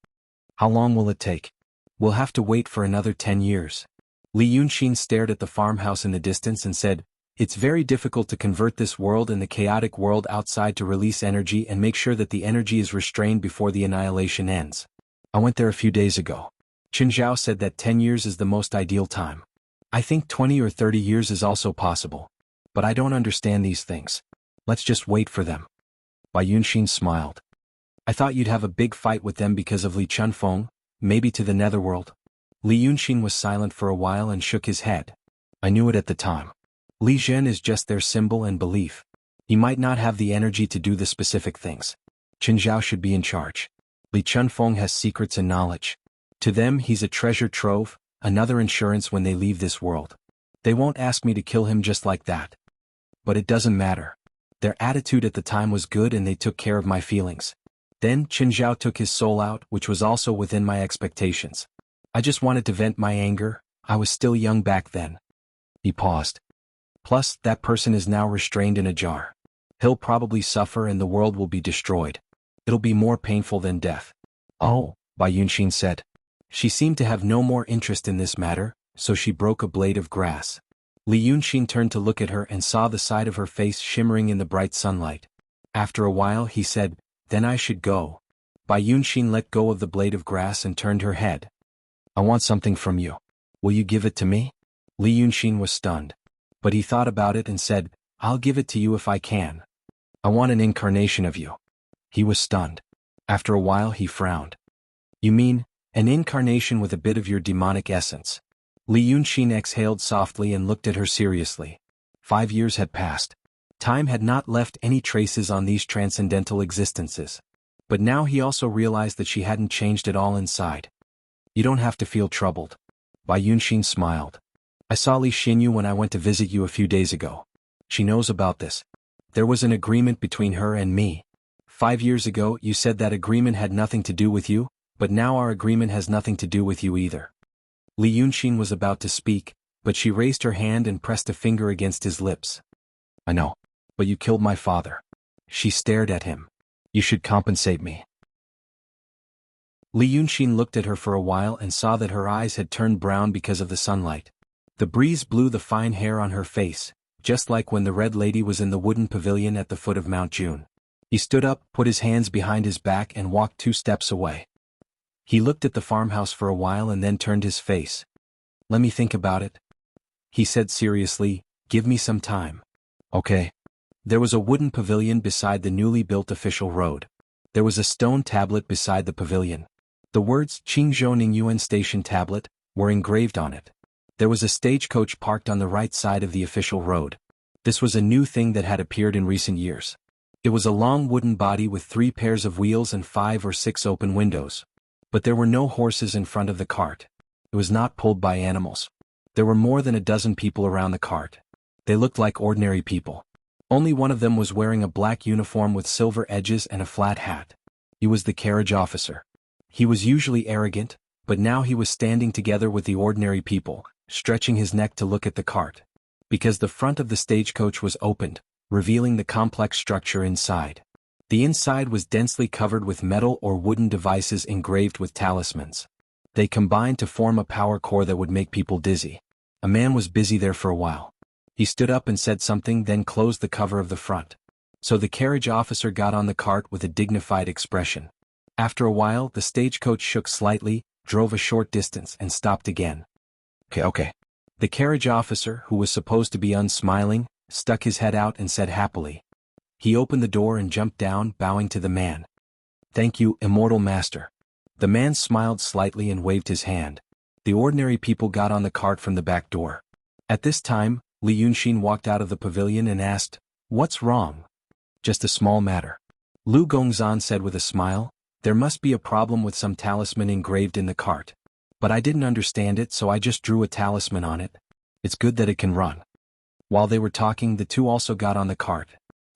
How long will it take? We'll have to wait for another 10 years. Li Yunxin stared at the farmhouse in the distance and said, It's very difficult to convert this world and the chaotic world outside to release energy and make sure that the energy is restrained before the annihilation ends. I went there a few days ago. Qin Zhao said that 10 years is the most ideal time. I think 20 or 30 years is also possible. But I don't understand these things. Let's just wait for them. Bai Yunxin smiled. I thought you'd have a big fight with them because of Li Chunfeng, maybe to the netherworld. Li Yunxin was silent for a while and shook his head. I knew it at the time. Li Zhen is just their symbol and belief. He might not have the energy to do the specific things. Qin Zhao should be in charge. Li Chunfeng has secrets and knowledge. To them he's a treasure trove, another insurance when they leave this world. They won't ask me to kill him just like that. But it doesn't matter. Their attitude at the time was good and they took care of my feelings. Then Qin Zhao took his soul out, which was also within my expectations. I just wanted to vent my anger. I was still young back then. He paused. Plus, that person is now restrained in a jar. He'll probably suffer and the world will be destroyed. It'll be more painful than death. Oh, Bai Yunxin said. She seemed to have no more interest in this matter, so she broke a blade of grass. Li Yunxin turned to look at her and saw the side of her face shimmering in the bright sunlight. After a while he said, Then I should go. Bai Yunxin let go of the blade of grass and turned her head. I want something from you. Will you give it to me? Li Yunxin was stunned. But he thought about it and said, I'll give it to you if I can. I want an incarnation of you. He was stunned. After a while he frowned. You mean, an incarnation with a bit of your demonic essence? Li Yunxin exhaled softly and looked at her seriously. 5 years had passed. Time had not left any traces on these transcendental existences. But now he also realized that she hadn't changed at all inside. You don't have to feel troubled. Bai Yunxin smiled. I saw Li Xinyu when I went to visit you a few days ago. She knows about this. There was an agreement between her and me. 5 years ago you said that agreement had nothing to do with you, but now our agreement has nothing to do with you either. Li Yunxin was about to speak, but she raised her hand and pressed a finger against his lips. I know. But you killed my father. She stared at him. You should compensate me. Li Yunxin looked at her for a while and saw that her eyes had turned brown because of the sunlight. The breeze blew the fine hair on her face, just like when the Red Lady was in the wooden pavilion at the foot of Mount June. He stood up, put his hands behind his back and walked 2 steps away. He looked at the farmhouse for a while and then turned his face. Let me think about it. He said seriously, give me some time. Okay. There was a wooden pavilion beside the newly built official road. There was a stone tablet beside the pavilion. The words Qingzhou Ningyuan Station Tablet were engraved on it. There was a stagecoach parked on the right side of the official road. This was a new thing that had appeared in recent years. It was a long wooden body with 3 pairs of wheels and 5 or 6 open windows. But there were no horses in front of the cart. It was not pulled by animals. There were more than a dozen people around the cart. They looked like ordinary people. Only one of them was wearing a black uniform with silver edges and a flat hat. He was the carriage officer. He was usually arrogant, but now he was standing together with the ordinary people, stretching his neck to look at the cart. Because the front of the stagecoach was opened, revealing the complex structure inside. The inside was densely covered with metal or wooden devices engraved with talismans. They combined to form a power core that would make people dizzy. A man was busy there for a while. He stood up and said something, then closed the cover of the front. So the carriage officer got on the cart with a dignified expression. After a while, the stagecoach shook slightly, drove a short distance and stopped again. Okay. The carriage officer, who was supposed to be unsmiling, stuck his head out and said happily. He opened the door and jumped down, bowing to the man. Thank you, immortal master. The man smiled slightly and waved his hand. The ordinary people got on the cart from the back door. At this time, Li Yunxin walked out of the pavilion and asked, What's wrong? Just a small matter. Lu Gongzan said with a smile, There must be a problem with some talisman engraved in the cart. But I didn't understand it, so I just drew a talisman on it. It's good that it can run. While they were talking, the two also got on the cart.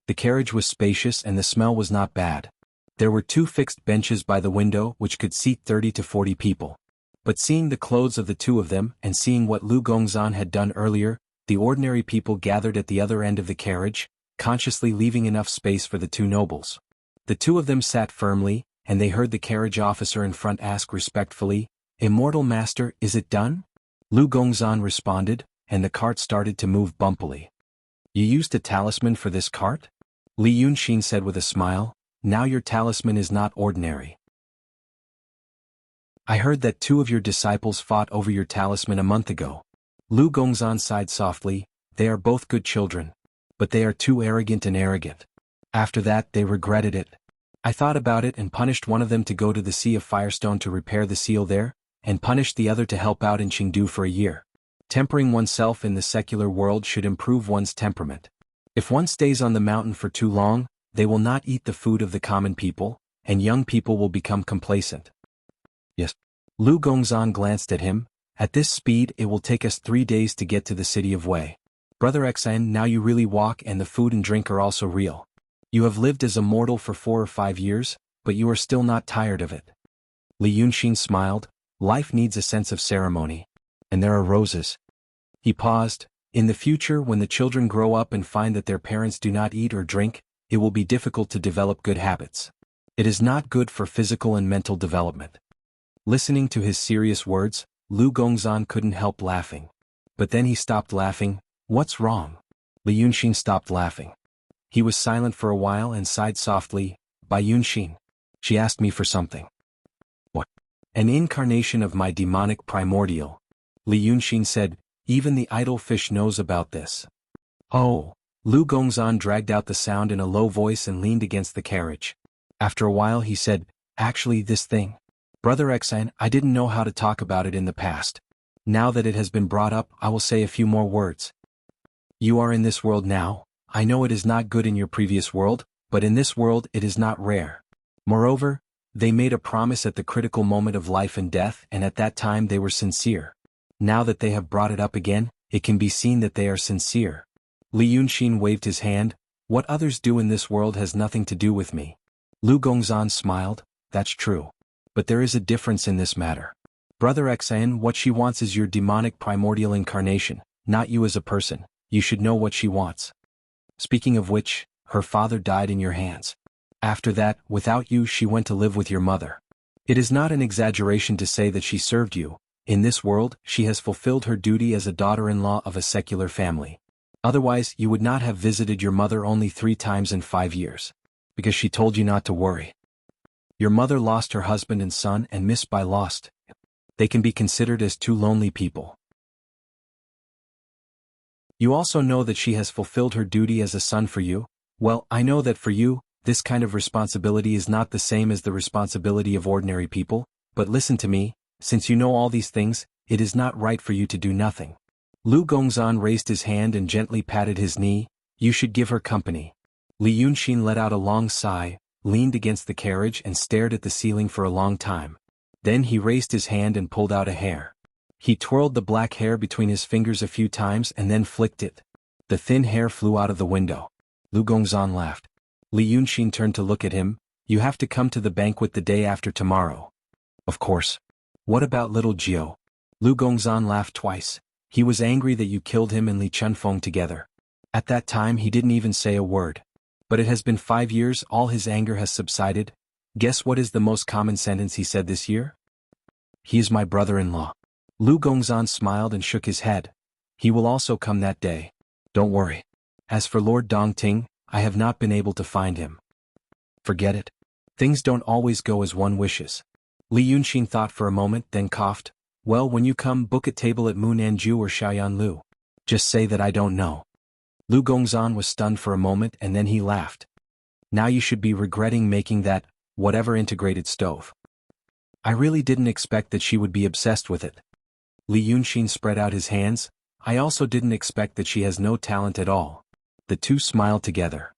The carriage was spacious and the smell was not bad. There were 2 fixed benches by the window which could seat 30 to 40 people. But seeing the clothes of the 2 of them and seeing what Lu Gongzan had done earlier, the ordinary people gathered at the other end of the carriage, consciously leaving enough space for the 2 nobles. The 2 of them sat firmly, and they heard the carriage officer in front ask respectfully, Immortal Master, is it done? Lu Gongzan responded, and the cart started to move bumpily. You used a talisman for this cart? Li Yunxin said with a smile, Now your talisman is not ordinary. I heard that 2 of your disciples fought over your talisman a month ago. Lu Gongzan sighed softly, They are both good children. But they are too arrogant and arrogant. After that they regretted it. I thought about it and punished one of them to go to the Sea of Firestone to repair the seal there, and punished the other to help out in Qingdu for a year. Tempering oneself in the secular world should improve one's temperament. If one stays on the mountain for too long, they will not eat the food of the common people, and young people will become complacent. Yes. Lu Gongzan glanced at him. At this speed it will take us 3 days to get to the city of Wei. Brother Xn, now you really walk and the food and drink are also real. You have lived as a mortal for 4 or 5 years, but you are still not tired of it. Li Yunxin smiled. Life needs a sense of ceremony. And there are roses. He paused. In the future, when the children grow up and find that their parents do not eat or drink, it will be difficult to develop good habits. It is not good for physical and mental development. Listening to his serious words, Lu Gongzan couldn't help laughing. But then he stopped laughing. What's wrong? Li Yunxin stopped laughing. He was silent for a while and sighed softly. Bai Yunxin. She asked me for something. What? An incarnation of my demonic primordial. Li Yunxin said, Even the idol fish knows about this. Oh. Lu Gongzan dragged out the sound in a low voice and leaned against the carriage. After a while he said, Actually this thing. Brother Xan, I didn't know how to talk about it in the past. Now that it has been brought up, I will say a few more words. You are in this world now. I know it is not good in your previous world, but in this world it is not rare. Moreover, They made a promise at the critical moment of life and death, and at that time they were sincere. Now that they have brought it up again, it can be seen that they are sincere. Li Yunxin waved his hand. What others do in this world has nothing to do with me. Lu Gongzan smiled. That's true. But there is a difference in this matter. Brother Xan, what she wants is your demonic primordial incarnation, not you as a person. You should know what she wants. Speaking of which, her father died in your hands. After that, without you, she went to live with your mother. It is not an exaggeration to say that she served you. In this world, she has fulfilled her duty as a daughter-in-law of a secular family. Otherwise, you would not have visited your mother only 3 times in 5 years. Because she told you not to worry. Your mother lost her husband and son and missed by lost. They can be considered as 2 lonely people. You also know that she has fulfilled her duty as a son for you. Well, I know that for you, this kind of responsibility is not the same as the responsibility of ordinary people, but listen to me, since you know all these things, it is not right for you to do nothing. Lu Gongzan raised his hand and gently patted his knee. You should give her company. Li Yunxin let out a long sigh, leaned against the carriage and stared at the ceiling for a long time. Then he raised his hand and pulled out a hair. He twirled the black hair between his fingers a few times and then flicked it. The thin hair flew out of the window. Lu Gongzan laughed. Li Yunxin turned to look at him. You have to come to the banquet the day after tomorrow. Of course. What about little Jiao? Lu Gongzan laughed twice. He was angry that you killed him and Li Chunfeng together. At that time he didn't even say a word. But it has been 5 years, all his anger has subsided. Guess what is the most common sentence he said this year? He is my brother-in-law. Lu Gongzan smiled and shook his head. He will also come that day. Don't worry. As for Lord Dongting, I have not been able to find him. Forget it. Things don't always go as one wishes. Li Yunxin thought for a moment, then coughed. Well, when you come, book a table at Munanju or Xiaoyanlu. Just say that I don't know. Lu Gongzan was stunned for a moment and then he laughed. Now you should be regretting making that, whatever integrated stove. I really didn't expect that she would be obsessed with it. Li Yunxin spread out his hands. I also didn't expect that she has no talent at all. The two smiled together.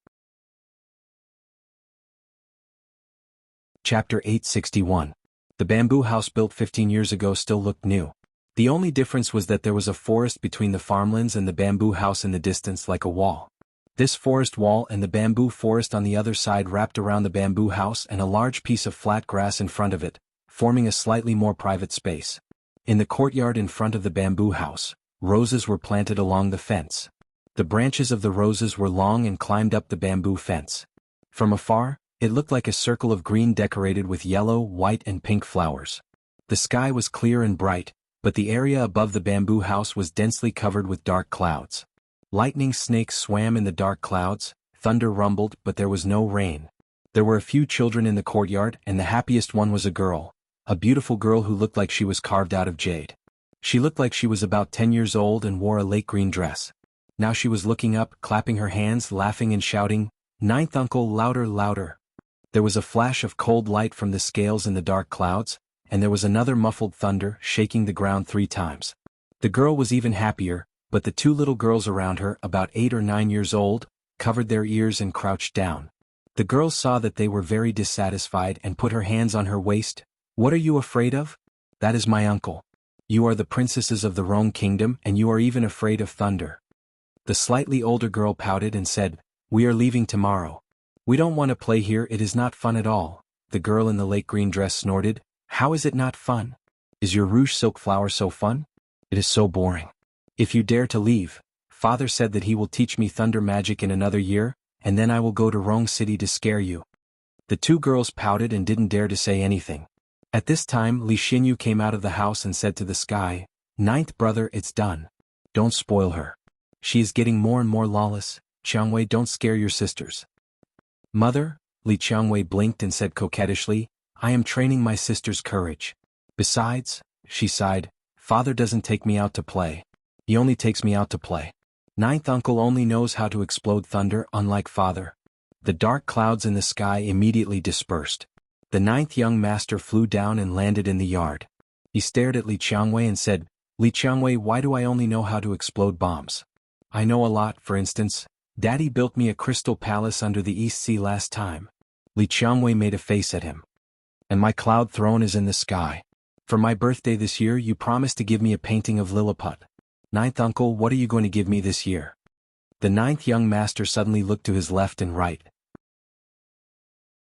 Chapter 861. The bamboo house built 15 years ago still looked new. The only difference was that there was a forest between the farmlands and the bamboo house in the distance like a wall. This forest wall and the bamboo forest on the other side wrapped around the bamboo house and a large piece of flat grass in front of it, forming a slightly more private space. In the courtyard in front of the bamboo house, roses were planted along the fence. The branches of the roses were long and climbed up the bamboo fence. From afar, it looked like a circle of green decorated with yellow, white and pink flowers. The sky was clear and bright, but the area above the bamboo house was densely covered with dark clouds. Lightning snakes swam in the dark clouds, thunder rumbled, but there was no rain. There were a few children in the courtyard and the happiest one was a girl. A beautiful girl who looked like she was carved out of jade. She looked like she was about 10 years old and wore a lake green dress. Now she was looking up, clapping her hands, laughing and shouting, "Ninth uncle, louder, louder." There was a flash of cold light from the scales in the dark clouds, and there was another muffled thunder, shaking the ground 3 times. The girl was even happier, but the 2 little girls around her, about 8 or 9 years old, covered their ears and crouched down. The girl saw that they were very dissatisfied and put her hands on her waist. "What are you afraid of?" "That is my uncle. You are the princesses of the Rong kingdom and you are even afraid of thunder." The slightly older girl pouted and said, "We are leaving tomorrow. We don't want to play here, it is not fun at all." The girl in the lake green dress snorted, "How is it not fun? Is your rouge silk flower so fun? It is so boring. If you dare to leave, father said that he will teach me thunder magic in another year, and then I will go to Rong City to scare you." The 2 girls pouted and didn't dare to say anything. At this time Li Xinyu came out of the house and said to the sky, "Ninth brother, it's done. Don't spoil her. She is getting more and more lawless. Qiangwei, don't scare your sisters." "Mother," Li Qiangwei blinked and said coquettishly, "I am training my sister's courage. Besides," she sighed, "father doesn't take me out to play. He only takes me out to play. Ninth uncle only knows how to explode thunder, unlike father." The dark clouds in the sky immediately dispersed. The 9th young master flew down and landed in the yard. He stared at Li Qiangwei and said, "Li Qiangwei, why do I only know how to explode bombs? I know a lot, for instance, Daddy built me a crystal palace under the East Sea last time." Li Qiangwei made a face at him. And my cloud throne is in the sky. For my birthday this year you promised to give me a painting of Lilliput. Ninth uncle, what are you going to give me this year? The ninth young master suddenly looked to his left and right.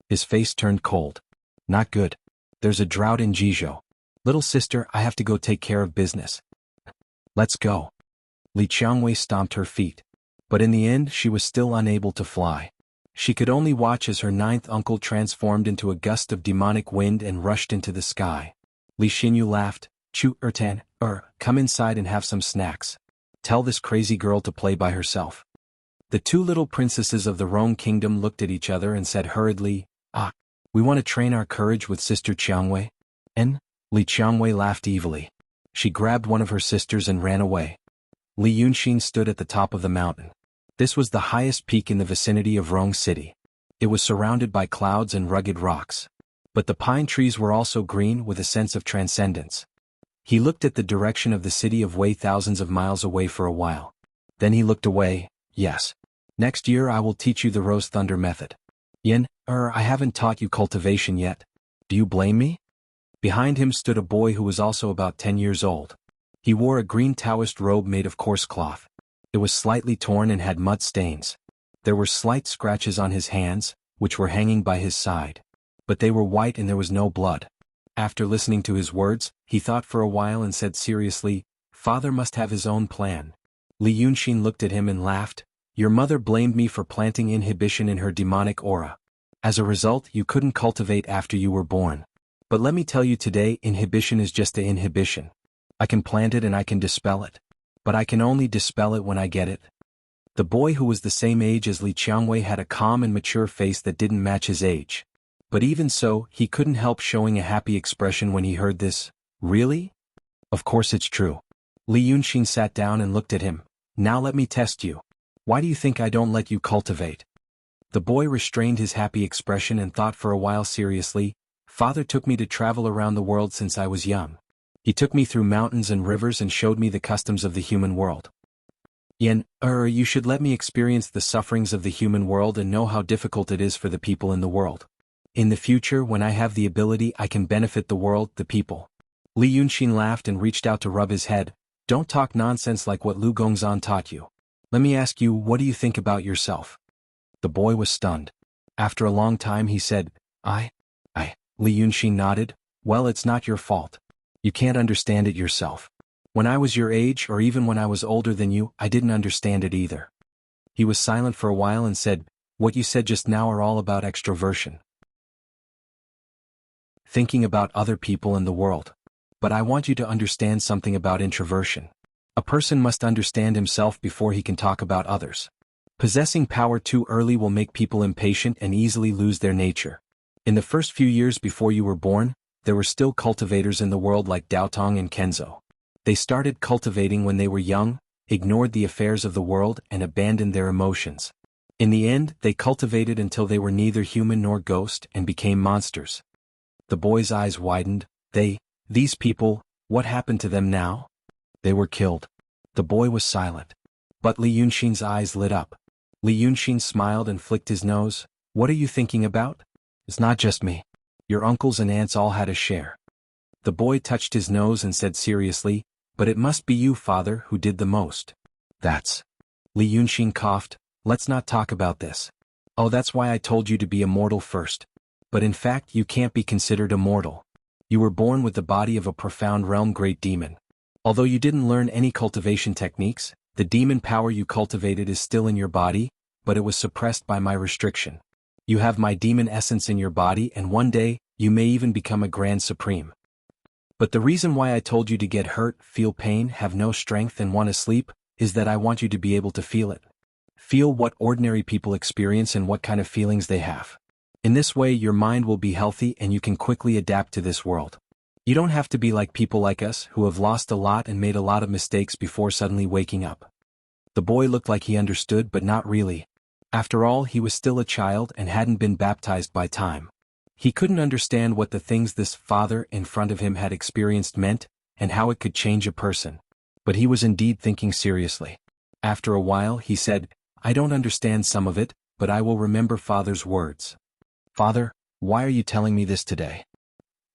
His face turned cold. Not good. There's a drought in Jizhou. Little sister, I have to go take care of business. Let's go. Li Qiangwei stomped her feet. But in the end she was still unable to fly. She could only watch as her ninth uncle transformed into a gust of demonic wind and rushed into the sky. Li Xinyu laughed. Chu Ertan, come inside and have some snacks. Tell this crazy girl to play by herself. The two little princesses of the Rong kingdom looked at each other and said hurriedly, we want to train our courage with Sister Qiangwei. And Li Qiangwei laughed evilly. She grabbed one of her sisters and ran away. Li Yunxin stood at the top of the mountain. This was the highest peak in the vicinity of Rong City. It was surrounded by clouds and rugged rocks. But the pine trees were also green with a sense of transcendence. He looked at the direction of the city of Wei thousands of miles away for a while. Then he looked away. Yes. Next year I will teach you the Rose Thunder method. Yin, I haven't taught you cultivation yet. Do you blame me? Behind him stood a boy who was also about 10 years old. He wore a green Taoist robe made of coarse cloth. It was slightly torn and had mud stains. There were slight scratches on his hands, which were hanging by his side. But they were white and there was no blood. After listening to his words, he thought for a while and said seriously, Father must have his own plan. Li Yunxin looked at him and laughed. Your mother blamed me for planting inhibition in her demonic aura. As a result, you couldn't cultivate after you were born. But let me tell you today, inhibition is just an inhibition. I can plant it and I can dispel it. But I can only dispel it when I get it. The boy who was the same age as Li Qiangwei had a calm and mature face that didn't match his age. But even so, he couldn't help showing a happy expression when he heard this. Really? Of course it's true. Li Yunxin sat down and looked at him. Now let me test you. Why do you think I don't let you cultivate? The boy restrained his happy expression and thought for a while seriously. Father took me to travel around the world since I was young. He took me through mountains and rivers and showed me the customs of the human world. Yin, you should let me experience the sufferings of the human world and know how difficult it is for the people in the world. In the future, when I have the ability, I can benefit the world, the people. Li Yunxin laughed and reached out to rub his head. Don't talk nonsense like what Lu Gongzan taught you. Let me ask you, what do you think about yourself? The boy was stunned. After a long time he said, I. Li Yunxin nodded. Well, it's not your fault. You can't understand it yourself. When I was your age or even when I was older than you, I didn't understand it either. He was silent for a while and said, what you said just now are all about extroversion. Thinking about other people in the world. But I want you to understand something about introversion. A person must understand himself before he can talk about others. Possessing power too early will make people impatient and easily lose their nature. In the first few years before you were born, there were still cultivators in the world like Daotong and Kenzo. They started cultivating when they were young, ignored the affairs of the world and abandoned their emotions. In the end, they cultivated until they were neither human nor ghost and became monsters. The boy's eyes widened. These people, what happened to them now? They were killed. The boy was silent. But Li Yunxin's eyes lit up. Li Yunxin smiled and flicked his nose. What are you thinking about? It's not just me. Your uncles and aunts all had a share. The boy touched his nose and said seriously, but it must be you, father, who did the most. That's. Li Yunxin coughed. Let's not talk about this. Oh, that's why I told you to be immortal first. But in fact you can't be considered immortal. You were born with the body of a profound realm great demon. Although you didn't learn any cultivation techniques, the demon power you cultivated is still in your body, but it was suppressed by my restriction. You have my demon essence in your body and one day, you may even become a Grand Supreme. But the reason why I told you to get hurt, feel pain, have no strength and want to sleep, is that I want you to be able to feel it. Feel what ordinary people experience and what kind of feelings they have. In this way your mind will be healthy and you can quickly adapt to this world. You don't have to be like people like us who have lost a lot and made a lot of mistakes before suddenly waking up. The boy looked like he understood but not really. After all, he was still a child and hadn't been baptized by time. He couldn't understand what the things this father in front of him had experienced meant and how it could change a person. But he was indeed thinking seriously. After a while he said, I don't understand some of it, but I will remember father's words. Father, why are you telling me this today?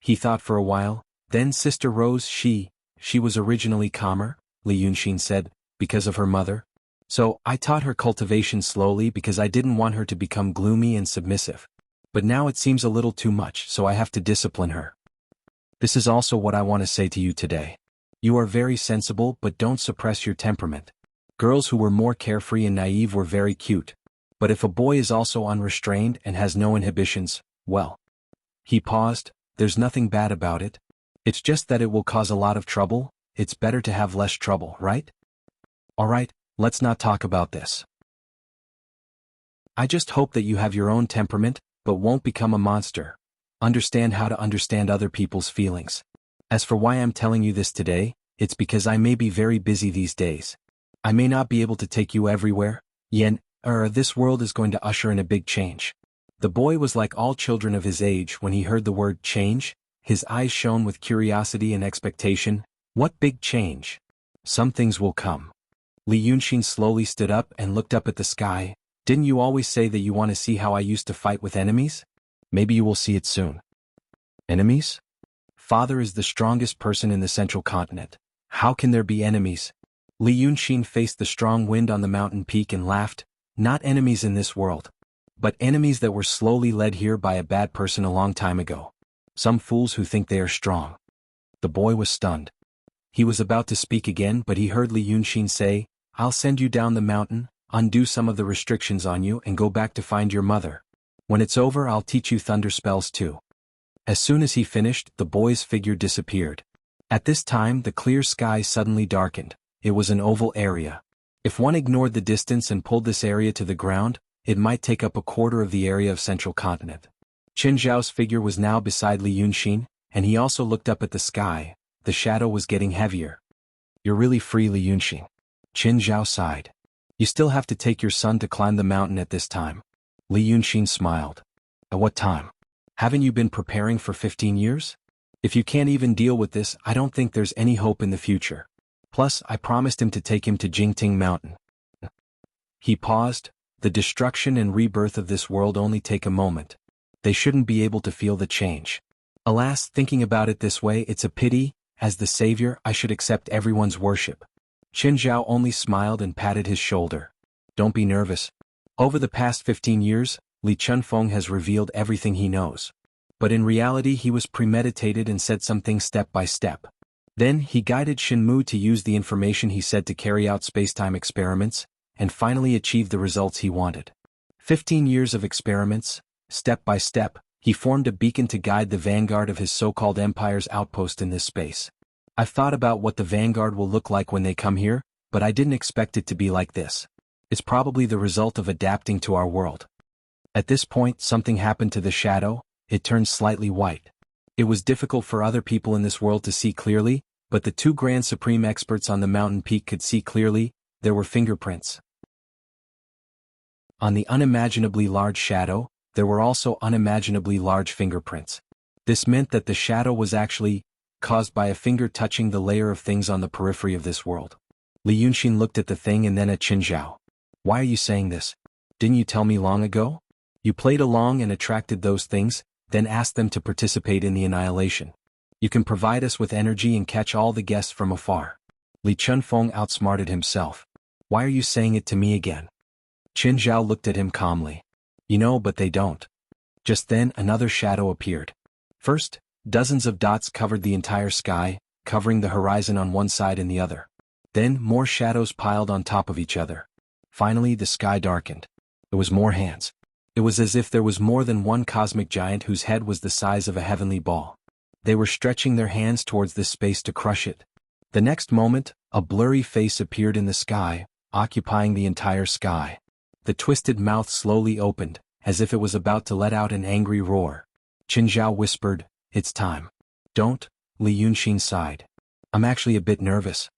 He thought for a while. Then Sister Rose, she was originally calmer, Li Yunxin said, because of her mother. So, I taught her cultivation slowly because I didn't want her to become gloomy and submissive. But now it seems a little too much, so I have to discipline her. This is also what I want to say to you today. You are very sensible, but don't suppress your temperament. Girls who were more carefree and naive were very cute. But if a boy is also unrestrained and has no inhibitions, well. He paused. There's nothing bad about it. It's just that it will cause a lot of trouble. It's better to have less trouble, right? Alright, let's not talk about this. I just hope that you have your own temperament, but won't become a monster. Understand how to understand other people's feelings. As for why I'm telling you this today, it's because I may be very busy these days. I may not be able to take you everywhere. This world is going to usher in a big change. The boy was like all children of his age when he heard the word change. His eyes shone with curiosity and expectation. What big change? Some things will come. Li Yunxin slowly stood up and looked up at the sky. Didn't you always say that you want to see how I used to fight with enemies? Maybe you will see it soon. Enemies? Father is the strongest person in the central continent. How can there be enemies? Li Yunxin faced the strong wind on the mountain peak and laughed. Not enemies in this world. But enemies that were slowly led here by a bad person a long time ago. Some fools who think they are strong. The boy was stunned. He was about to speak again, but he heard Li Yunxin say, I'll send you down the mountain, undo some of the restrictions on you and go back to find your mother. When it's over, I'll teach you thunder spells too. As soon as he finished, the boy's figure disappeared. At this time, the clear sky suddenly darkened. It was an oval area. If one ignored the distance and pulled this area to the ground, it might take up a quarter of the area of central continent. Qin Zhao's figure was now beside Li Yunxin, and he also looked up at the sky. The shadow was getting heavier. You're really free, Li Yunxin. Qin Zhao sighed. You still have to take your son to climb the mountain at this time. Li Yunxin smiled. At what time? Haven't you been preparing for 15 years? If you can't even deal with this, I don't think there's any hope in the future. Plus, I promised him to take him to Jingting Mountain. He paused. The destruction and rebirth of this world only take a moment. They shouldn't be able to feel the change. Alas, thinking about it this way, it's a pity. As the savior, I should accept everyone's worship. Qin Zhao only smiled and patted his shoulder. Don't be nervous. Over the past 15 years, Li Chunfeng has revealed everything he knows. But in reality he was premeditated and said some things step by step. Then he guided Shenmu to use the information he said to carry out spacetime experiments, and finally achieve the results he wanted. 15 years of experiments, step by step, he formed a beacon to guide the vanguard of his so-called empire's outpost in this space. I've thought about what the vanguard will look like when they come here, but I didn't expect it to be like this. It's probably the result of adapting to our world. At this point, something happened to the shadow. It turned slightly white. It was difficult for other people in this world to see clearly, but the two Grand Supreme experts on the mountain peak could see clearly. There were fingerprints. On the unimaginably large shadow, there were also unimaginably large fingerprints. This meant that the shadow was actually caused by a finger touching the layer of things on the periphery of this world. Li Yunxin looked at the thing and then at Qin Zhao. Why are you saying this? Didn't you tell me long ago? You played along and attracted those things, then asked them to participate in the annihilation. You can provide us with energy and catch all the guests from afar. Li Chunfeng outsmarted himself. Why are you saying it to me again? Qin Zhao looked at him calmly. You know, but they don't. Just then another shadow appeared. First, dozens of dots covered the entire sky, covering the horizon on one side and the other. Then more shadows piled on top of each other. Finally the sky darkened. There was more hands. It was as if there was more than one cosmic giant whose head was the size of a heavenly ball. They were stretching their hands towards this space to crush it. The next moment, a blurry face appeared in the sky, occupying the entire sky. The twisted mouth slowly opened, as if it was about to let out an angry roar. Qin Zhao whispered, It's time. Don't, Li Yunxin sighed. I'm actually a bit nervous.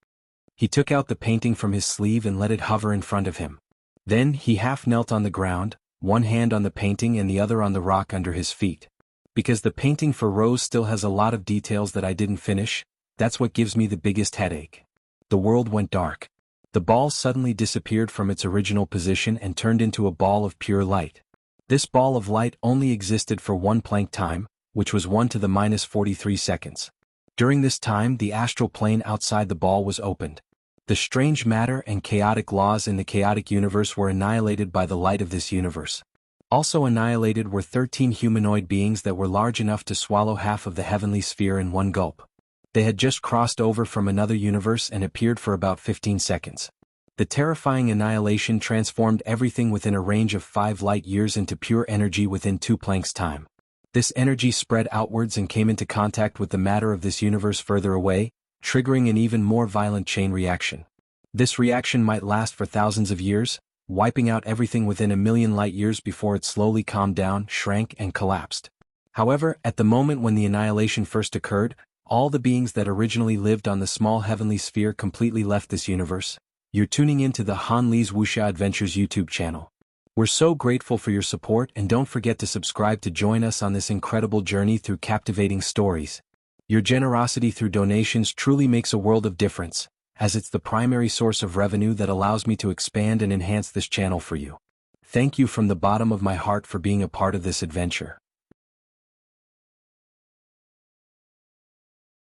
He took out the painting from his sleeve and let it hover in front of him. Then he half knelt on the ground, one hand on the painting and the other on the rock under his feet. Because the painting for Rose still has a lot of details that I didn't finish, that's what gives me the biggest headache. The world went dark. The ball suddenly disappeared from its original position and turned into a ball of pure light. This ball of light only existed for one Planck time, which was 1 to the minus 43 seconds. During this time, the astral plane outside the ball was opened. The strange matter and chaotic laws in the chaotic universe were annihilated by the light of this universe. Also annihilated were 13 humanoid beings that were large enough to swallow half of the heavenly sphere in one gulp. They had just crossed over from another universe and appeared for about 15 seconds. The terrifying annihilation transformed everything within a range of 5 light years into pure energy within 2 Planck's time. This energy spread outwards and came into contact with the matter of this universe further away, triggering an even more violent chain reaction. This reaction might last for thousands of years, wiping out everything within a million light years before it slowly calmed down, shrank, and collapsed. However, at the moment when the annihilation first occurred, all the beings that originally lived on the small heavenly sphere completely left this universe. You're tuning into the Han Li's Wuxia Adventures YouTube channel. We're so grateful for your support, and don't forget to subscribe to join us on this incredible journey through captivating stories. Your generosity through donations truly makes a world of difference, as it's the primary source of revenue that allows me to expand and enhance this channel for you. Thank you from the bottom of my heart for being a part of this adventure.